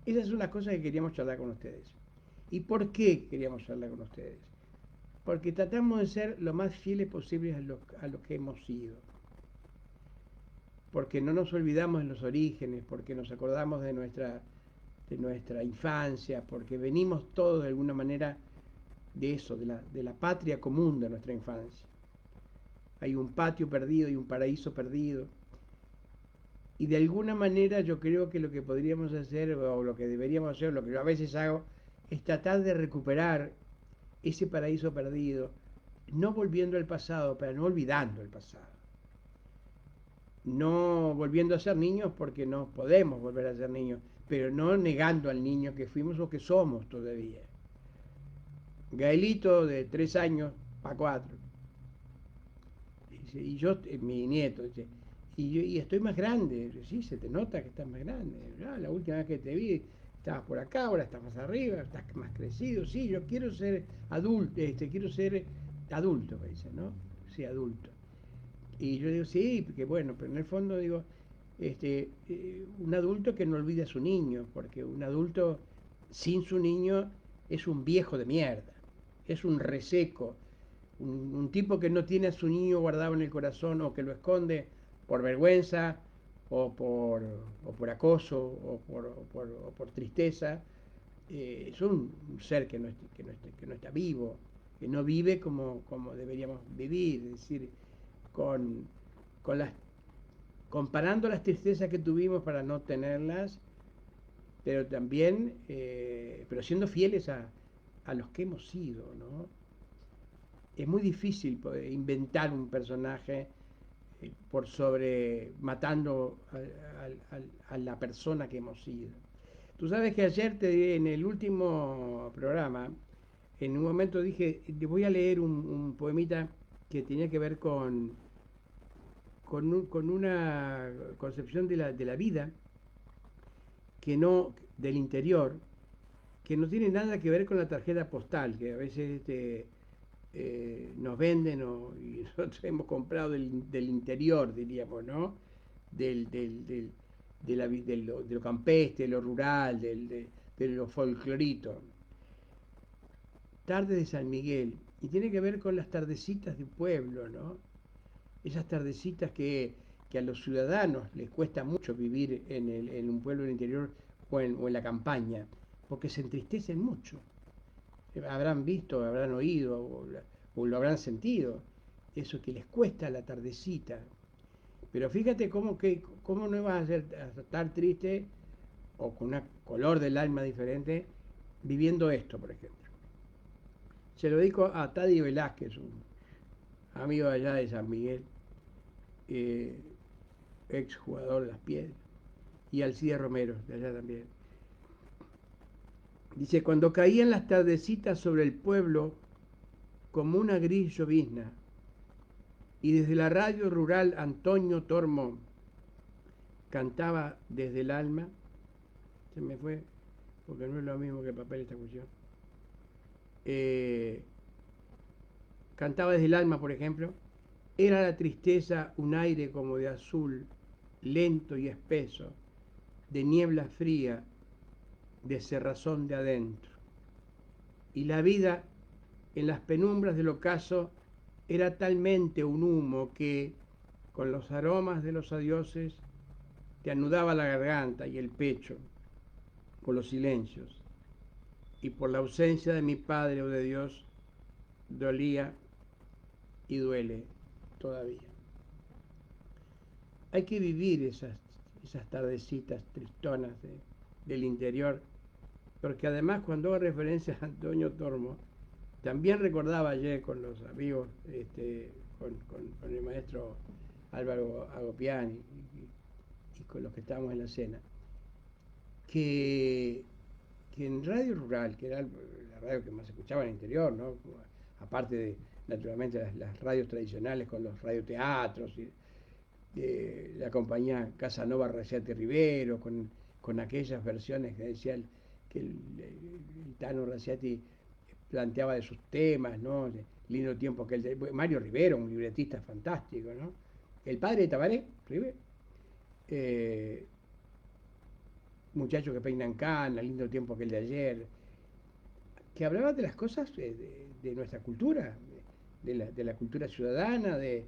esas son las cosas que queríamos charlar con ustedes. ¿Y por qué queríamos charlar con ustedes? Porque tratamos de ser lo más fieles posibles a lo que hemos sido. Porque no nos olvidamos de los orígenes, porque nos acordamos de nuestra infancia, porque venimos todos de alguna manera de eso, de la patria común de nuestra infancia. Hay un patio perdido y un paraíso perdido. Y de alguna manera yo creo que lo que podríamos hacer, o lo que deberíamos hacer, lo que yo a veces hago, es tratar de recuperar ese paraíso perdido, no volviendo al pasado, pero no olvidando el pasado. No volviendo a ser niños porque no podemos volver a ser niños, pero no negando al niño que fuimos o que somos todavía. Gaelito de 3 años a 4. Y yo, mi nieto, dice, y estoy más grande. Sí, se te nota que estás más grande. La última vez que te vi estabas por acá, ahora estás más arriba, estás más crecido. Sí, yo quiero ser adulto, quiero ser adulto, me dice, ¿no? Sí, adulto. Y yo digo, sí, porque bueno, pero en el fondo digo, un adulto que no olvide a su niño, porque un adulto sin su niño es un viejo de mierda, es un reseco, un tipo que no tiene a su niño guardado en el corazón o que lo esconde por vergüenza o por acoso o por tristeza. Es un ser que no está vivo, que no vive como deberíamos vivir, es decir, con, con las, comparando las tristezas que tuvimos para no tenerlas, pero también, pero siendo fieles a los que hemos sido, ¿no? Es muy difícil poder inventar un personaje por sobre matando a la persona que hemos sido. Tú sabes que ayer en el último programa, en un momento dije, voy a leer un poemita que tenía que ver con una concepción de la vida que no, del interior, que no tiene nada que ver con la tarjeta postal, que a veces nos venden y nosotros hemos comprado del interior, diríamos, ¿no? De lo campestre, de lo rural, de lo folclorito. Tarde de San Miguel, y tiene que ver con las tardecitas de pueblo, ¿no? Esas tardecitas que a los ciudadanos les cuesta mucho vivir en un pueblo del interior o en la campaña, porque se entristecen mucho. Habrán visto, habrán oído o lo habrán sentido, eso que les cuesta la tardecita. Pero fíjate cómo no vas a estar triste o con un color del alma diferente viviendo esto, por ejemplo. Se lo dedico a Tadi Velázquez, un amigo allá de San Miguel, ex jugador de Las Piedras, y Alcide Romero, de allá también. Dice, cuando caían las tardecitas sobre el pueblo como una gris llovizna, y desde la radio rural Antonio Tormo cantaba desde el alma, se me fue, porque no es lo mismo que el papel esta cuestión, cantaba desde el alma, por ejemplo, era la tristeza un aire como de azul, lento y espeso, de niebla fría, de cerrazón de adentro. Y la vida en las penumbras del ocaso era talmente un humo que, con los aromas de los adioses, te anudaba la garganta y el pecho por los silencios. Y por la ausencia de mi Padre o de Dios, dolía y duele todavía. hay que vivir esas tardecitas tristonas del interior, porque además cuando hago referencia a Antonio Tormo, también recordaba ayer con los amigos, con el maestro Álvaro Agopián y con los que estábamos en la cena, que, que en Radio Rural, que era la radio que más escuchaba en el interior, ¿no? Aparte de, naturalmente, las radios tradicionales con los radioteatros, y, la compañía Casanova Raciati Rivero, con aquellas versiones que decía que el Tano Raciati planteaba de sus temas, ¿no? Lindo tiempo que él... Mario Rivero, un libretista fantástico, ¿no? El padre de Tabaré, Rivero. Muchachos que peinan cana, lindo tiempo que el de ayer, que hablaba de las cosas de nuestra cultura, de la cultura ciudadana, de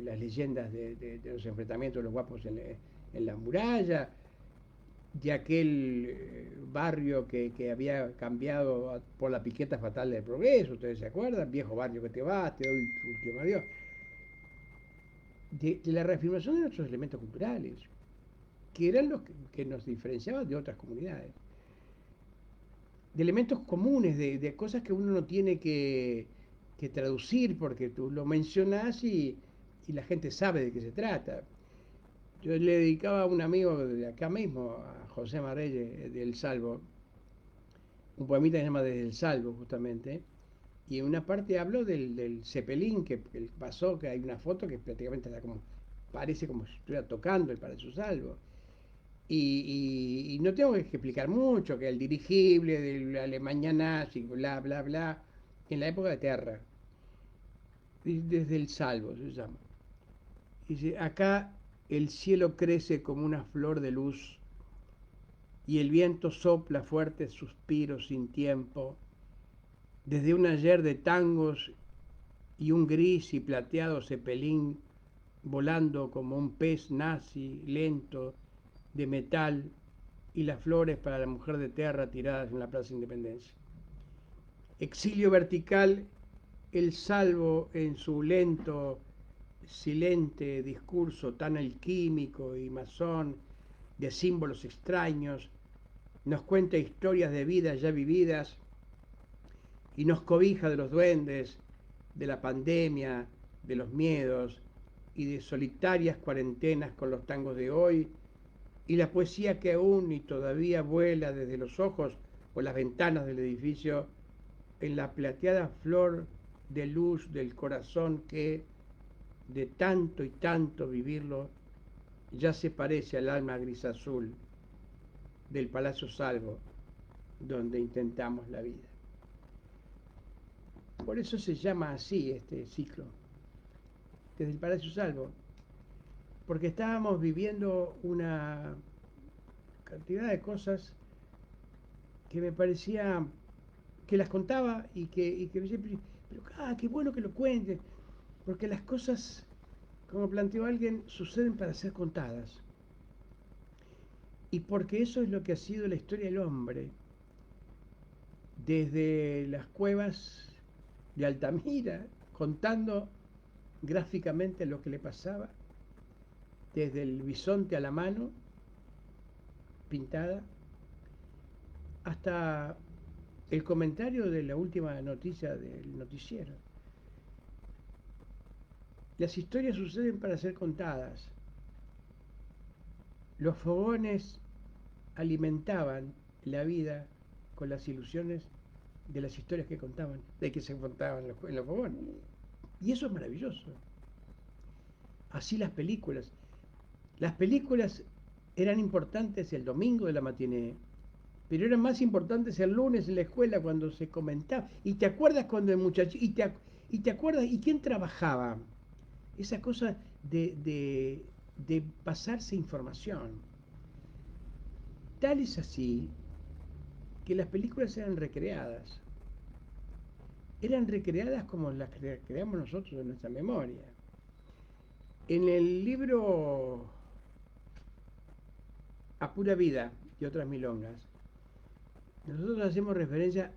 las leyendas de los enfrentamientos de los guapos en la muralla, de aquel barrio que había cambiado por la piqueta fatal del progreso, ustedes se acuerdan, viejo barrio que te vas, te doy tu último adiós, de la reafirmación de nuestros elementos culturales, que eran los que nos diferenciaban de otras comunidades, de elementos comunes, de cosas que uno no tiene que traducir porque tú lo mencionás y la gente sabe de qué se trata. Yo le dedicaba a un amigo de acá mismo, a José Marelle, de El Salvo, un poemita que se llama Desde el Salvo, justamente, y en una parte hablo del Cepelín que pasó, que hay una foto que prácticamente está como, parece como si estuviera tocando el Paraíso Salvo. Y no tengo que explicar mucho, que el dirigible de la Alemania nazi, bla, bla, bla, en la época de Terra, desde el Salvo se llama. Dice, acá el cielo crece como una flor de luz y el viento sopla fuertes suspiros sin tiempo, desde un ayer de tangos y un gris y plateado cepelín volando como un pez nazi lento de metal y las flores para la mujer de tierra tiradas en la Plaza Independencia. Exilio vertical, el Salvo en su lento, silente discurso tan alquímico y masón de símbolos extraños, nos cuenta historias de vidas ya vividas y nos cobija de los duendes, de la pandemia, de los miedos y de solitarias cuarentenas con los tangos de hoy y la poesía que aún y todavía vuela desde los ojos o las ventanas del edificio en la plateada flor de luz del corazón que, de tanto y tanto vivirlo, ya se parece al alma gris azul del Palacio Salvo, donde intentamos la vida. Por eso se llama así este ciclo, desde el Palacio Salvo, porque estábamos viviendo una cantidad de cosas que me parecía que las contaba y que me decía, pero qué bueno que lo cuentes, porque las cosas, como planteó alguien, suceden para ser contadas. Y porque eso es lo que ha sido la historia del hombre, desde las cuevas de Altamira, contando gráficamente lo que le pasaba, desde el bisonte a la mano, pintada, hasta el comentario de la última noticia del noticiero. Las historias suceden para ser contadas. Los fogones alimentaban la vida con las ilusiones de las historias que contaban, de que se contaban en los fogones. Y eso es maravilloso. Así las películas. Las películas eran importantes el domingo de la matiné, pero eran más importantes el lunes en la escuela cuando se comentaba. Y te acuerdas cuando el muchacho... Y te acuerdas, ¿y quién trabajaba? Esa cosa de pasarse información. Tal es así que las películas eran recreadas. Eran recreadas como las que creamos nosotros en nuestra memoria. En el libro A Pura Vida y otras milongas, nosotros hacemos referencia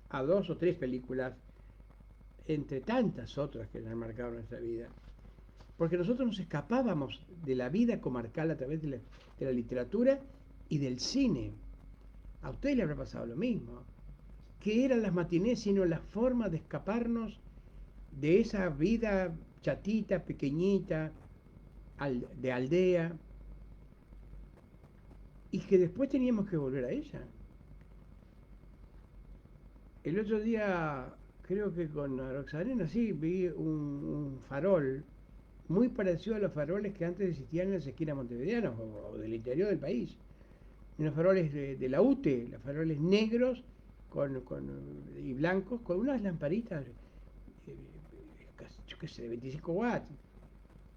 a 2 o 3 películas, entre tantas otras que han marcado nuestra vida, porque nosotros nos escapábamos de la vida comarcal a través de la literatura y del cine. A ustedes les habrá pasado lo mismo. ¿Qué eran las matinés sino la forma de escaparnos de esa vida chatita, pequeñita, de aldea, y que después teníamos que volver a ella? El otro día, creo que con Roxarena, sí, vi un farol muy parecido a los faroles que antes existían en las esquinas montevideanas o del interior del país. Unos faroles de la UTE, los faroles negros y blancos, con unas lamparitas, yo qué sé, de 25 watts,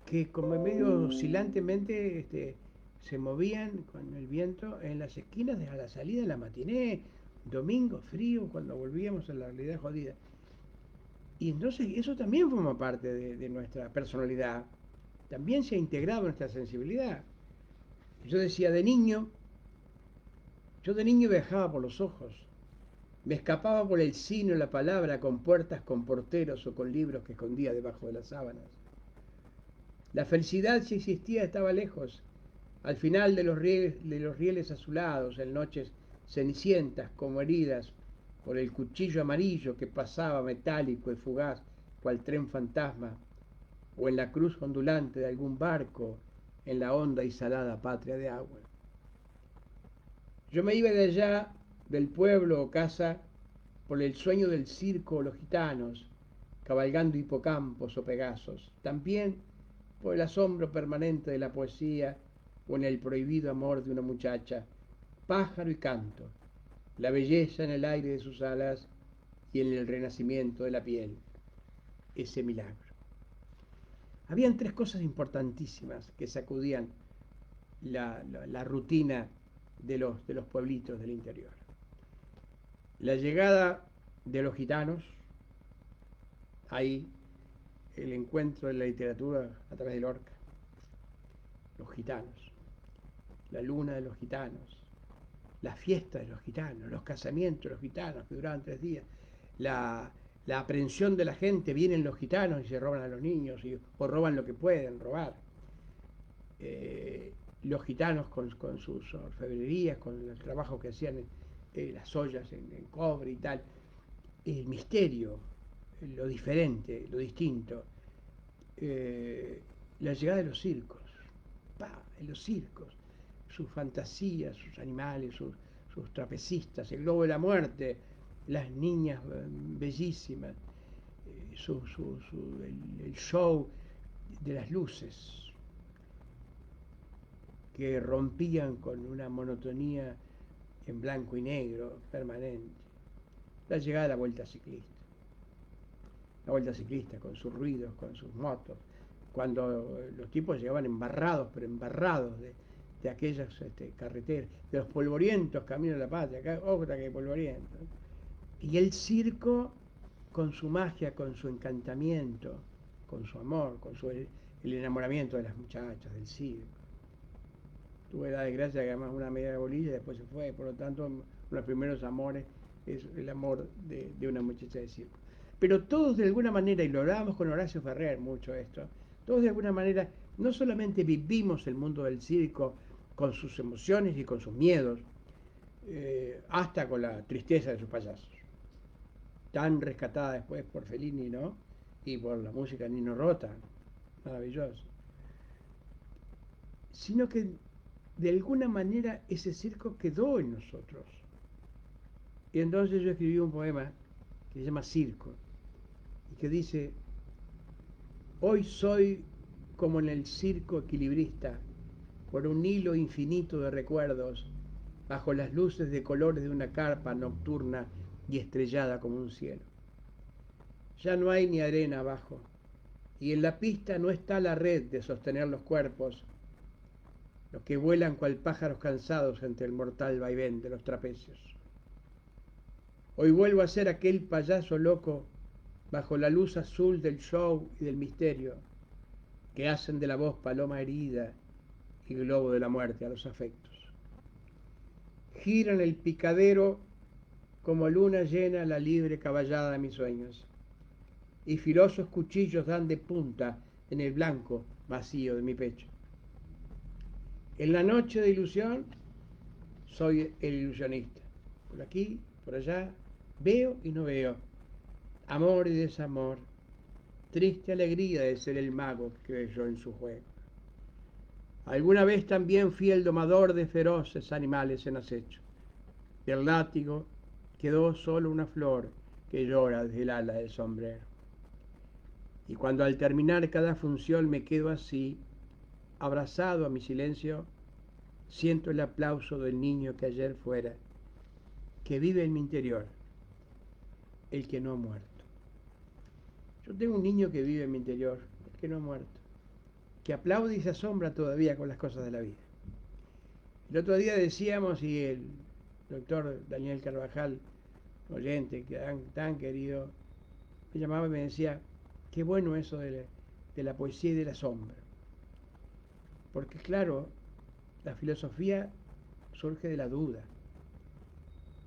que como medio oscilantemente se movían con el viento en las esquinas a la salida de la matiné, domingo frío, cuando volvíamos a la realidad jodida. Y entonces eso también forma parte de nuestra personalidad, también se ha integrado en nuestra sensibilidad. Yo decía, yo de niño viajaba por los ojos, me escapaba por el sino la palabra con puertas, con porteros o con libros que escondía debajo de las sábanas. La felicidad, si existía, estaba lejos, al final de los rieles azulados, en noches cenicientas como heridas por el cuchillo amarillo que pasaba metálico y fugaz, cual tren fantasma, o en la cruz ondulante de algún barco en la honda y salada patria de agua. Yo me iba de allá, del pueblo o casa, por el sueño del circo o los gitanos, cabalgando hipocampos o pegasos, también por el asombro permanente de la poesía o en el prohibido amor de una muchacha, pájaro y canto, la belleza en el aire de sus alas y en el renacimiento de la piel, ese milagro. Habían tres cosas importantísimas que sacudían la rutina de los pueblitos del interior. La llegada de los gitanos, ahí el encuentro de la literatura a través de Lorca, los gitanos, la luna de los gitanos, la fiesta de los gitanos, los casamientos de los gitanos que duraban 3 días, la aprehensión de la gente, vienen los gitanos y se roban a los niños o roban lo que pueden robar. Los gitanos con sus orfebrerías, con el trabajo que hacían las ollas en cobre y tal, el misterio, lo diferente, lo distinto, la llegada de los circos, en los circos, sus fantasías, sus animales, sus trapecistas, el globo de la muerte, las niñas bellísimas, el show de las luces que rompían con una monotonía en blanco y negro permanente. La llegada de la vuelta ciclista con sus ruidos, con sus motos, cuando los tipos llegaban embarrados, pero embarrados de aquellas carreteras, de los polvorientos caminos de la patria, acá otra que polvoriento. Y el circo con su magia, con su encantamiento, con su amor, el enamoramiento de las muchachas del circo. Tuve la desgracia que además una media de bolilla y después se fue, por lo tanto uno de los primeros amores es el amor de una muchacha de circo. Pero todos de alguna manera, y lo hablábamos con Horacio Ferrer mucho esto, todos de alguna manera no solamente vivimos el mundo del circo con sus emociones y con sus miedos, hasta con la tristeza de sus payasos, tan rescatada después por Fellini, ¿no? Y por la música de Nino Rota, maravilloso. Sino que de alguna manera ese circo quedó en nosotros. Y entonces yo escribí un poema que se llama Circo, y que dice: hoy soy como en el circo equilibrista, por un hilo infinito de recuerdos, bajo las luces de colores de una carpa nocturna y estrellada como un cielo. Ya no hay ni arena abajo, y en la pista no está la red de sostener los cuerpos, los que vuelan cual pájaros cansados entre el mortal vaivén de los trapecios. Hoy vuelvo a ser aquel payaso loco bajo la luz azul del show y del misterio, que hacen de la voz paloma herida y globo de la muerte a los afectos. Giran el picadero como luna llena la libre caballada de mis sueños, y filosos cuchillos dan de punta en el blanco vacío de mi pecho. En la noche de ilusión soy el ilusionista. Por aquí, por allá, veo y no veo. Amor y desamor. Triste alegría de ser el mago que creyó en su juego. Alguna vez también fui el domador de feroces animales en acecho. Del látigo quedó solo una flor que llora desde el ala del sombrero. Y cuando al terminar cada función me quedo así, abrazado a mi silencio, siento el aplauso del niño que ayer fuera, que vive en mi interior, el que no ha muerto. Yo tengo un niño que vive en mi interior, el que no ha muerto, que aplaude y se asombra todavía con las cosas de la vida. El otro día decíamos, y el doctor Daniel Carvajal, oyente, que tan querido, me llamaba y me decía, qué bueno eso de la poesía y del asombro. Porque claro, la filosofía surge de la duda,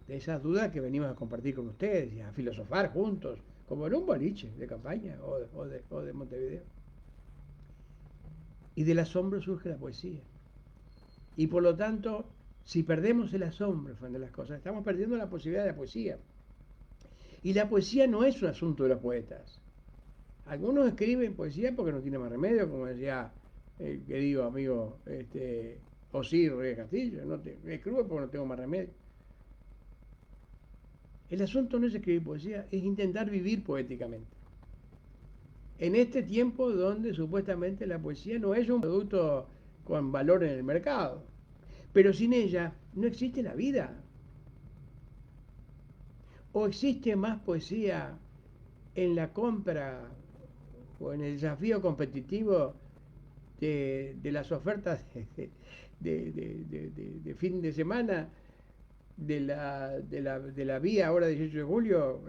de esas dudas que venimos a compartir con ustedes y a filosofar juntos, como en un boliche de campaña o de Montevideo. Y del asombro surge la poesía. Y por lo tanto, si perdemos el asombro frente a las cosas, estamos perdiendo la posibilidad de la poesía. Y la poesía no es un asunto de los poetas. Algunos escriben poesía porque no tienen más remedio, como decía el querido amigo Osir Reyes Castillo, escribo porque no tengo más remedio. El asunto no es escribir poesía, es intentar vivir poéticamente. En este tiempo donde supuestamente la poesía no es un producto con valor en el mercado, pero sin ella no existe la vida. ¿O existe más poesía en la compra o en el desafío competitivo de las ofertas de fin de semana de la vía ahora 18 de julio,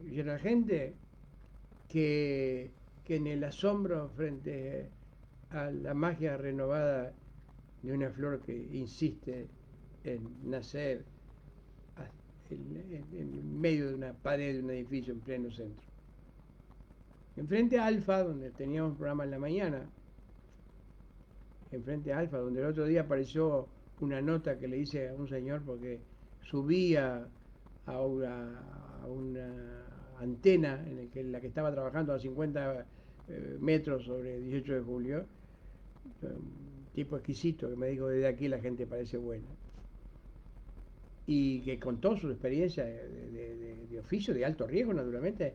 llena de gente, que en el asombro frente a la magia renovada de una flor que insiste en nacer en medio de una pared de un edificio en pleno centro. Enfrente a Alfa, donde teníamos un programa en la mañana, enfrente a Alfa, donde el otro día apareció una nota que le hice a un señor porque subía a una antena en la que estaba trabajando a 50 metros sobre 18 de julio, un tipo exquisito que me dijo, desde aquí la gente parece buena, y que contó su experiencia de oficio, de alto riesgo naturalmente,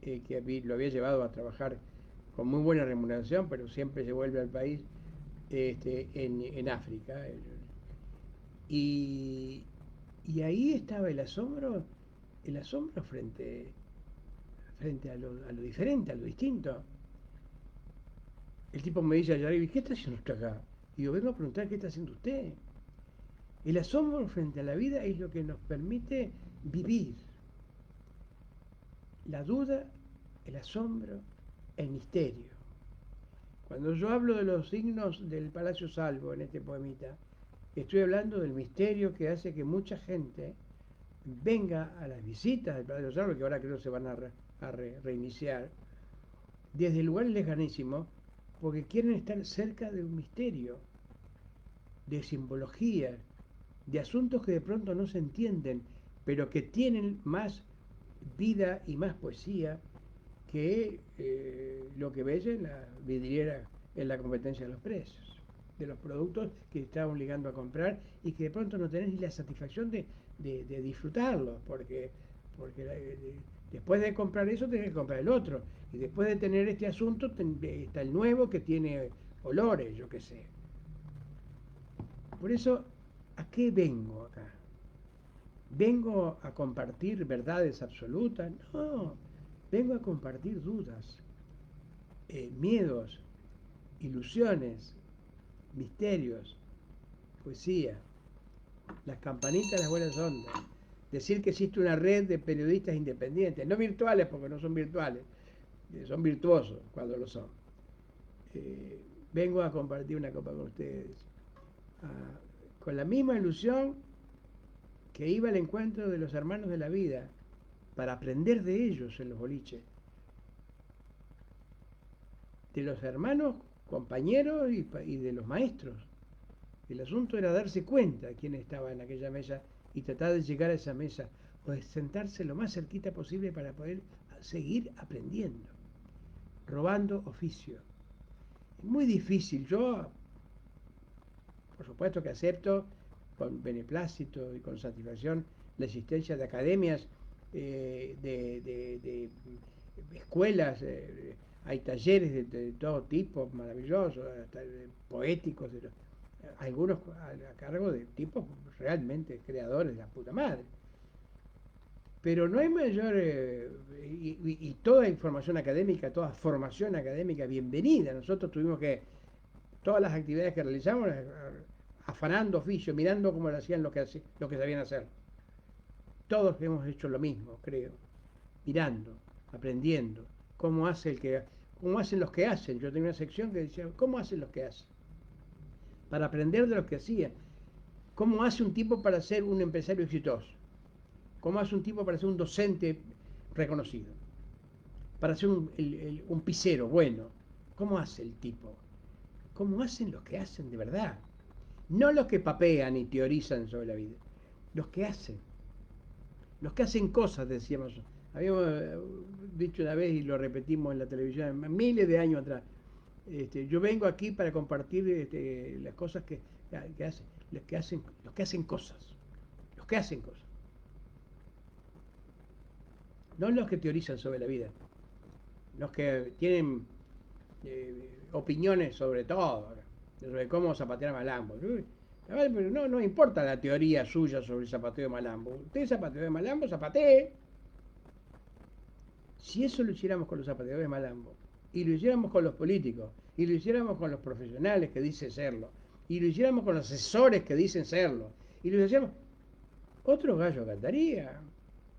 que lo había llevado a trabajar con muy buena remuneración, pero siempre se vuelve al país en África. Y ahí estaba el asombro frente a lo diferente, a lo distinto. El tipo me dice ayer, ¿qué está haciendo usted acá? Y yo vengo a preguntar, ¿qué está haciendo usted? El asombro frente a la vida es lo que nos permite vivir. La duda, el asombro, el misterio. Cuando yo hablo de los signos del Palacio Salvo en este poemita, estoy hablando del misterio que hace que mucha gente venga a las visitas del Palacio Salvo, que ahora creo que se van a reiniciar, desde lugares lejanísimos, porque quieren estar cerca de un misterio, de simbología, de asuntos que de pronto no se entienden, pero que tienen más vida y más poesía que lo que ves en la vidriera, en la competencia de los precios, de los productos que estás obligando a comprar y que de pronto no tenés ni la satisfacción de disfrutarlos, porque después de comprar eso tenés que comprar el otro, y después de tener este asunto está el nuevo que tiene olores, yo qué sé. Por eso, ¿a qué vengo acá? ¿Vengo a compartir verdades absolutas? No, vengo a compartir dudas, miedos, ilusiones, misterios, poesía, las campanitas de las buenas ondas. Decir que existe una red de periodistas independientes, no virtuales porque no son virtuales, son virtuosos cuando lo son. Vengo a compartir una copa con ustedes, con la misma ilusión que iba al encuentro de los hermanos de la vida, para aprender de ellos en los boliches. de los hermanos, compañeros y de los maestros. El asunto era darse cuenta de quién estaba en aquella mesa y tratar de llegar a esa mesa o de sentarse lo más cerquita posible para poder seguir aprendiendo, robando oficio. Es muy difícil. Yo, por supuesto que acepto con beneplácito y con satisfacción la existencia de academias, de escuelas, hay talleres de todo tipo, maravillosos, hasta poéticos, algunos a cargo de tipos realmente creadores de la puta madre. Pero no hay mayor, y toda información académica, toda formación académica bienvenida. Nosotros tuvimos que, todas las actividades que realizamos, afanando oficio, mirando cómo lo hacían lo que sabían hacer. Todos hemos hecho lo mismo, creo, mirando, aprendiendo, cómo hacen los que hacen. Yo tenía una sección que decía, ¿cómo hacen los que hacen? Para aprender de los que hacían. ¿Cómo hace un tipo para ser un empresario exitoso? ¿Cómo hace un tipo para ser un docente reconocido? Para ser un pisero bueno. ¿Cómo hace el tipo? ¿Cómo hacen los que hacen de verdad? No los que papean y teorizan sobre la vida. Los que hacen. Los que hacen cosas, decíamos. Habíamos dicho una vez y lo repetimos en la televisión miles de años atrás. Yo vengo aquí para compartir las cosas que hacen, los que hacen cosas. Los que hacen cosas. No los que teorizan sobre la vida, los que tienen opiniones sobre todo, sobre cómo zapatear malambo. Pero no importa la teoría suya sobre el zapateo de malambo. Usted zapateó de malambo, zapatee. Si eso lo hiciéramos con los zapateadores de malambo, y lo hiciéramos con los políticos, y lo hiciéramos con los profesionales que dicen serlo, y lo hiciéramos con los asesores que dicen serlo, y lo hiciéramos, otro gallo cantaría.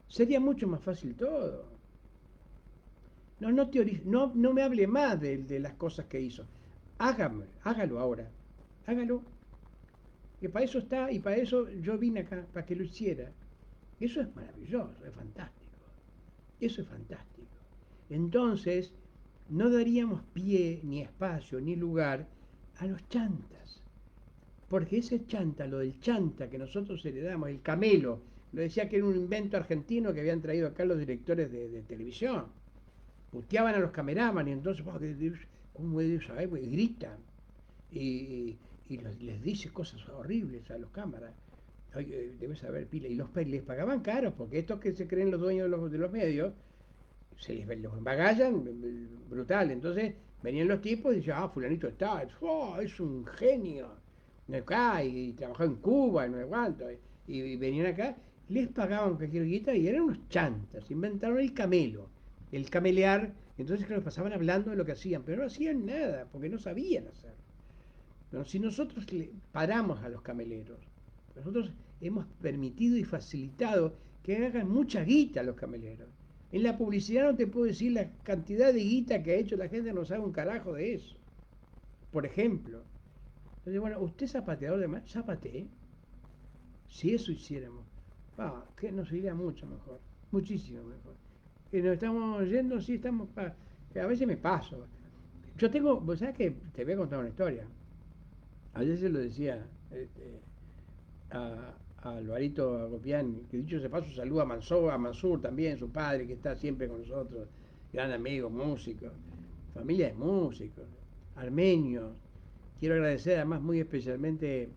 Sería mucho más fácil todo. No me hable más de las cosas que hizo. Hágalo ahora. Hágalo. Que para eso está y para eso yo vine acá, para que lo hiciera. Eso es maravilloso, es fantástico. Eso es fantástico. Entonces, no daríamos pie, ni espacio, ni lugar a los chantas. Porque ese chanta, lo del chanta que nosotros heredamos, el camelo, lo decía que era un invento argentino que habían traído acá los directores de televisión. Puteaban a los cameraman y entonces, ¿cómo es eso? Y gritan. Y les dice cosas horribles a los cámaras. Debes saber, pila. Y les pagaban caros, porque estos que se creen los dueños de los medios, los embagallan brutal. Entonces venían los tipos y decían, fulanito está, es un genio. Acá, y trabajó en Cuba, no sé cuánto. Y venían acá, les pagaban cualquier guita y eran unos chantas. Inventaron el camelo, el camelear. Entonces, claro, pasaban hablando de lo que hacían, pero no hacían nada, porque no sabían hacer. Pero si nosotros paramos a los cameleros, nosotros hemos permitido y facilitado que hagan mucha guita los cameleros. En la publicidad no te puedo decir la cantidad de guita que ha hecho la gente, no sabe un carajo de eso. Por ejemplo. Entonces, bueno, usted es zapateador de más, zapatee. Si eso hiciéramos, que nos iría mucho mejor, muchísimo mejor. Que nos estamos yendo, sí, a veces me paso. Yo tengo, ¿vos sabés que te voy a contar una historia? Ayer se lo decía a Alvarito Agopián, que dicho se paso, saluda a Mansur también, su padre, que está siempre con nosotros, gran amigo, músico, familia de músicos, armenios. Quiero agradecer además muy especialmente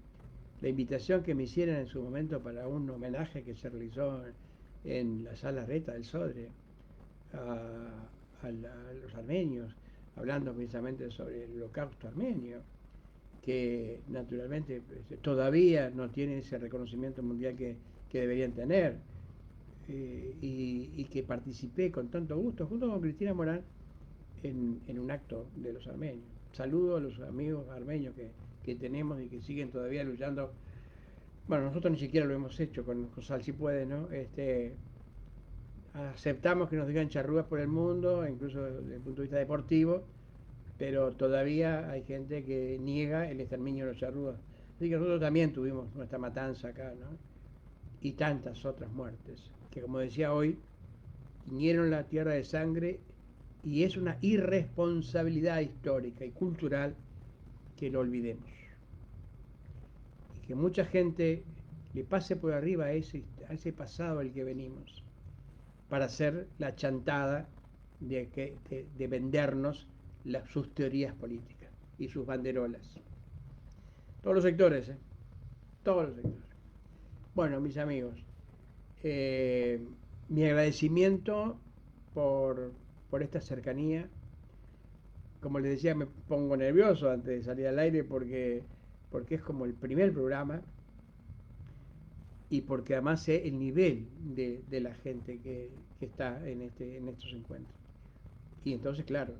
la invitación que me hicieron en su momento para un homenaje que se realizó en la sala Reta del Sodre a los armenios, hablando precisamente sobre el holocausto armenio, que naturalmente todavía no tiene ese reconocimiento mundial que deberían tener, y que participé con tanto gusto junto con Cristina Morán en un acto de los armenios. Saludo a los amigos armenios que tenemos y que siguen todavía luchando. Bueno, nosotros ni siquiera lo hemos hecho con Sal si puede, ¿no? Aceptamos que nos digan charrúas por el mundo, incluso desde el punto de vista deportivo, pero todavía hay gente que niega el exterminio de los charrúas. Así que nosotros también tuvimos nuestra matanza acá, ¿no? Y tantas otras muertes, que como decía hoy, tiñeron la tierra de sangre Y es una irresponsabilidad histórica y cultural que lo olvidemos. Y que mucha gente le pase por arriba a ese pasado al que venimos, para hacer la chantada de vendernos sus teorías políticas y sus banderolas. Todos los sectores, ¿eh? Todos los sectores. Bueno, mis amigos, mi agradecimiento por esta cercanía. Como les decía, me pongo nervioso antes de salir al aire porque es como el primer programa y porque además sé el nivel de la gente que está en estos encuentros. Y entonces, claro,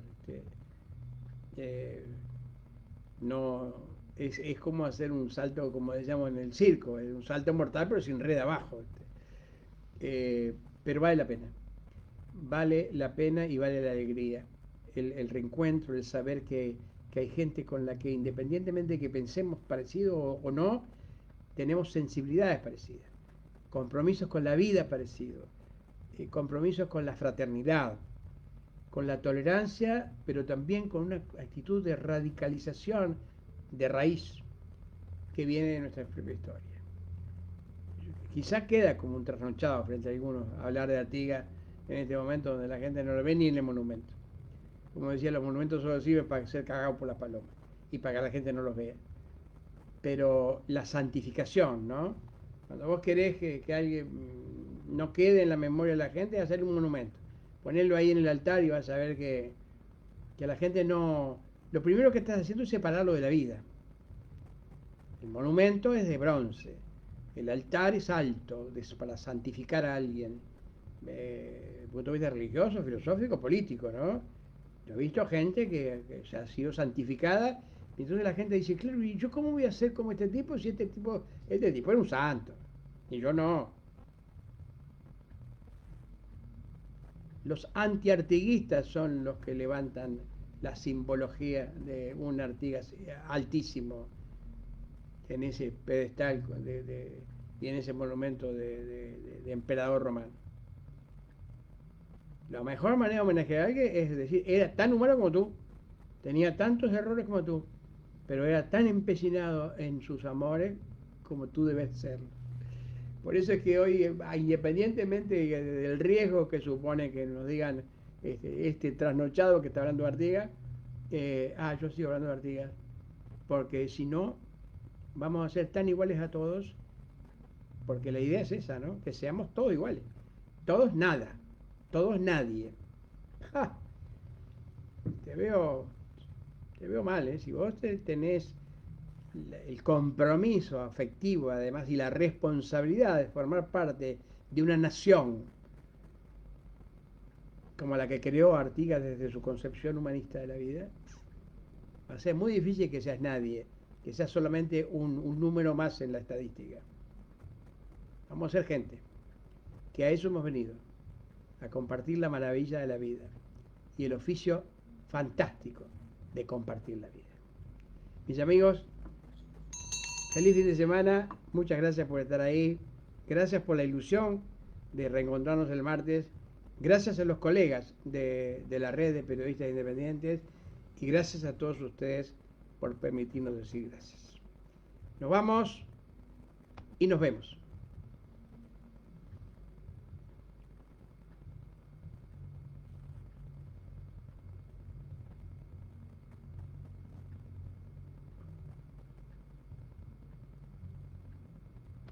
no es como hacer un salto, como decíamos en el circo, es un salto mortal pero sin red abajo. Pero vale la pena y vale la alegría, el reencuentro, el saber que hay gente con la que independientemente de que pensemos parecido o no, tenemos sensibilidades parecidas, compromisos con la vida parecidos, compromisos con la fraternidad, con la tolerancia, pero también con una actitud de radicalización de raíz que viene de nuestra propia historia. Quizá queda como un trasnochado frente a algunos hablar de Artigas en este momento donde la gente no lo ve ni en el monumento. Como decía, los monumentos solo sirven para ser cagados por las palomas y para que la gente no los vea. Pero la santificación, ¿no? Cuando vos querés que alguien no quede en la memoria de la gente, hacer un monumento. Ponerlo ahí en el altar y vas a ver que la gente no... Lo primero que estás haciendo es separarlo de la vida. El monumento es de bronce, el altar es alto, para santificar a alguien, desde el punto de vista religioso, filosófico, político, ¿no? Yo he visto gente que se ha sido santificada, y entonces la gente dice, claro, ¿y yo cómo voy a ser como este tipo si este tipo era un santo? Y yo no. Los antiartiguistas son los que levantan la simbología de un Artigas altísimo en ese pedestal y en ese monumento de emperador romano. La mejor manera de homenajear a alguien es decir, era tan humano como tú, tenía tantos errores como tú, pero era tan empecinado en sus amores como tú debes serlo. Por eso es que hoy, independientemente del riesgo que supone que nos digan este trasnochado que está hablando de Artigas, yo sigo hablando de Artigas, porque si no, vamos a ser tan iguales a todos, porque la idea es esa, ¿no? Que seamos todos iguales. Todos nada, todos nadie. ¡Ja! Te veo, te veo mal, ¿eh? Si vos tenés el compromiso afectivo, además, y la responsabilidad de formar parte de una nación como la que creó Artigas desde su concepción humanista de la vida, va a ser muy difícil que seas nadie, que seas solamente un número más en la estadística. Vamos a ser gente, que a eso hemos venido, a compartir la maravilla de la vida y el oficio fantástico de compartir la vida. Mis amigos, feliz fin de semana, muchas gracias por estar ahí, gracias por la ilusión de reencontrarnos el martes, gracias a los colegas de la red de periodistas independientes y gracias a todos ustedes por permitirnos decir gracias. Nos vamos y nos vemos.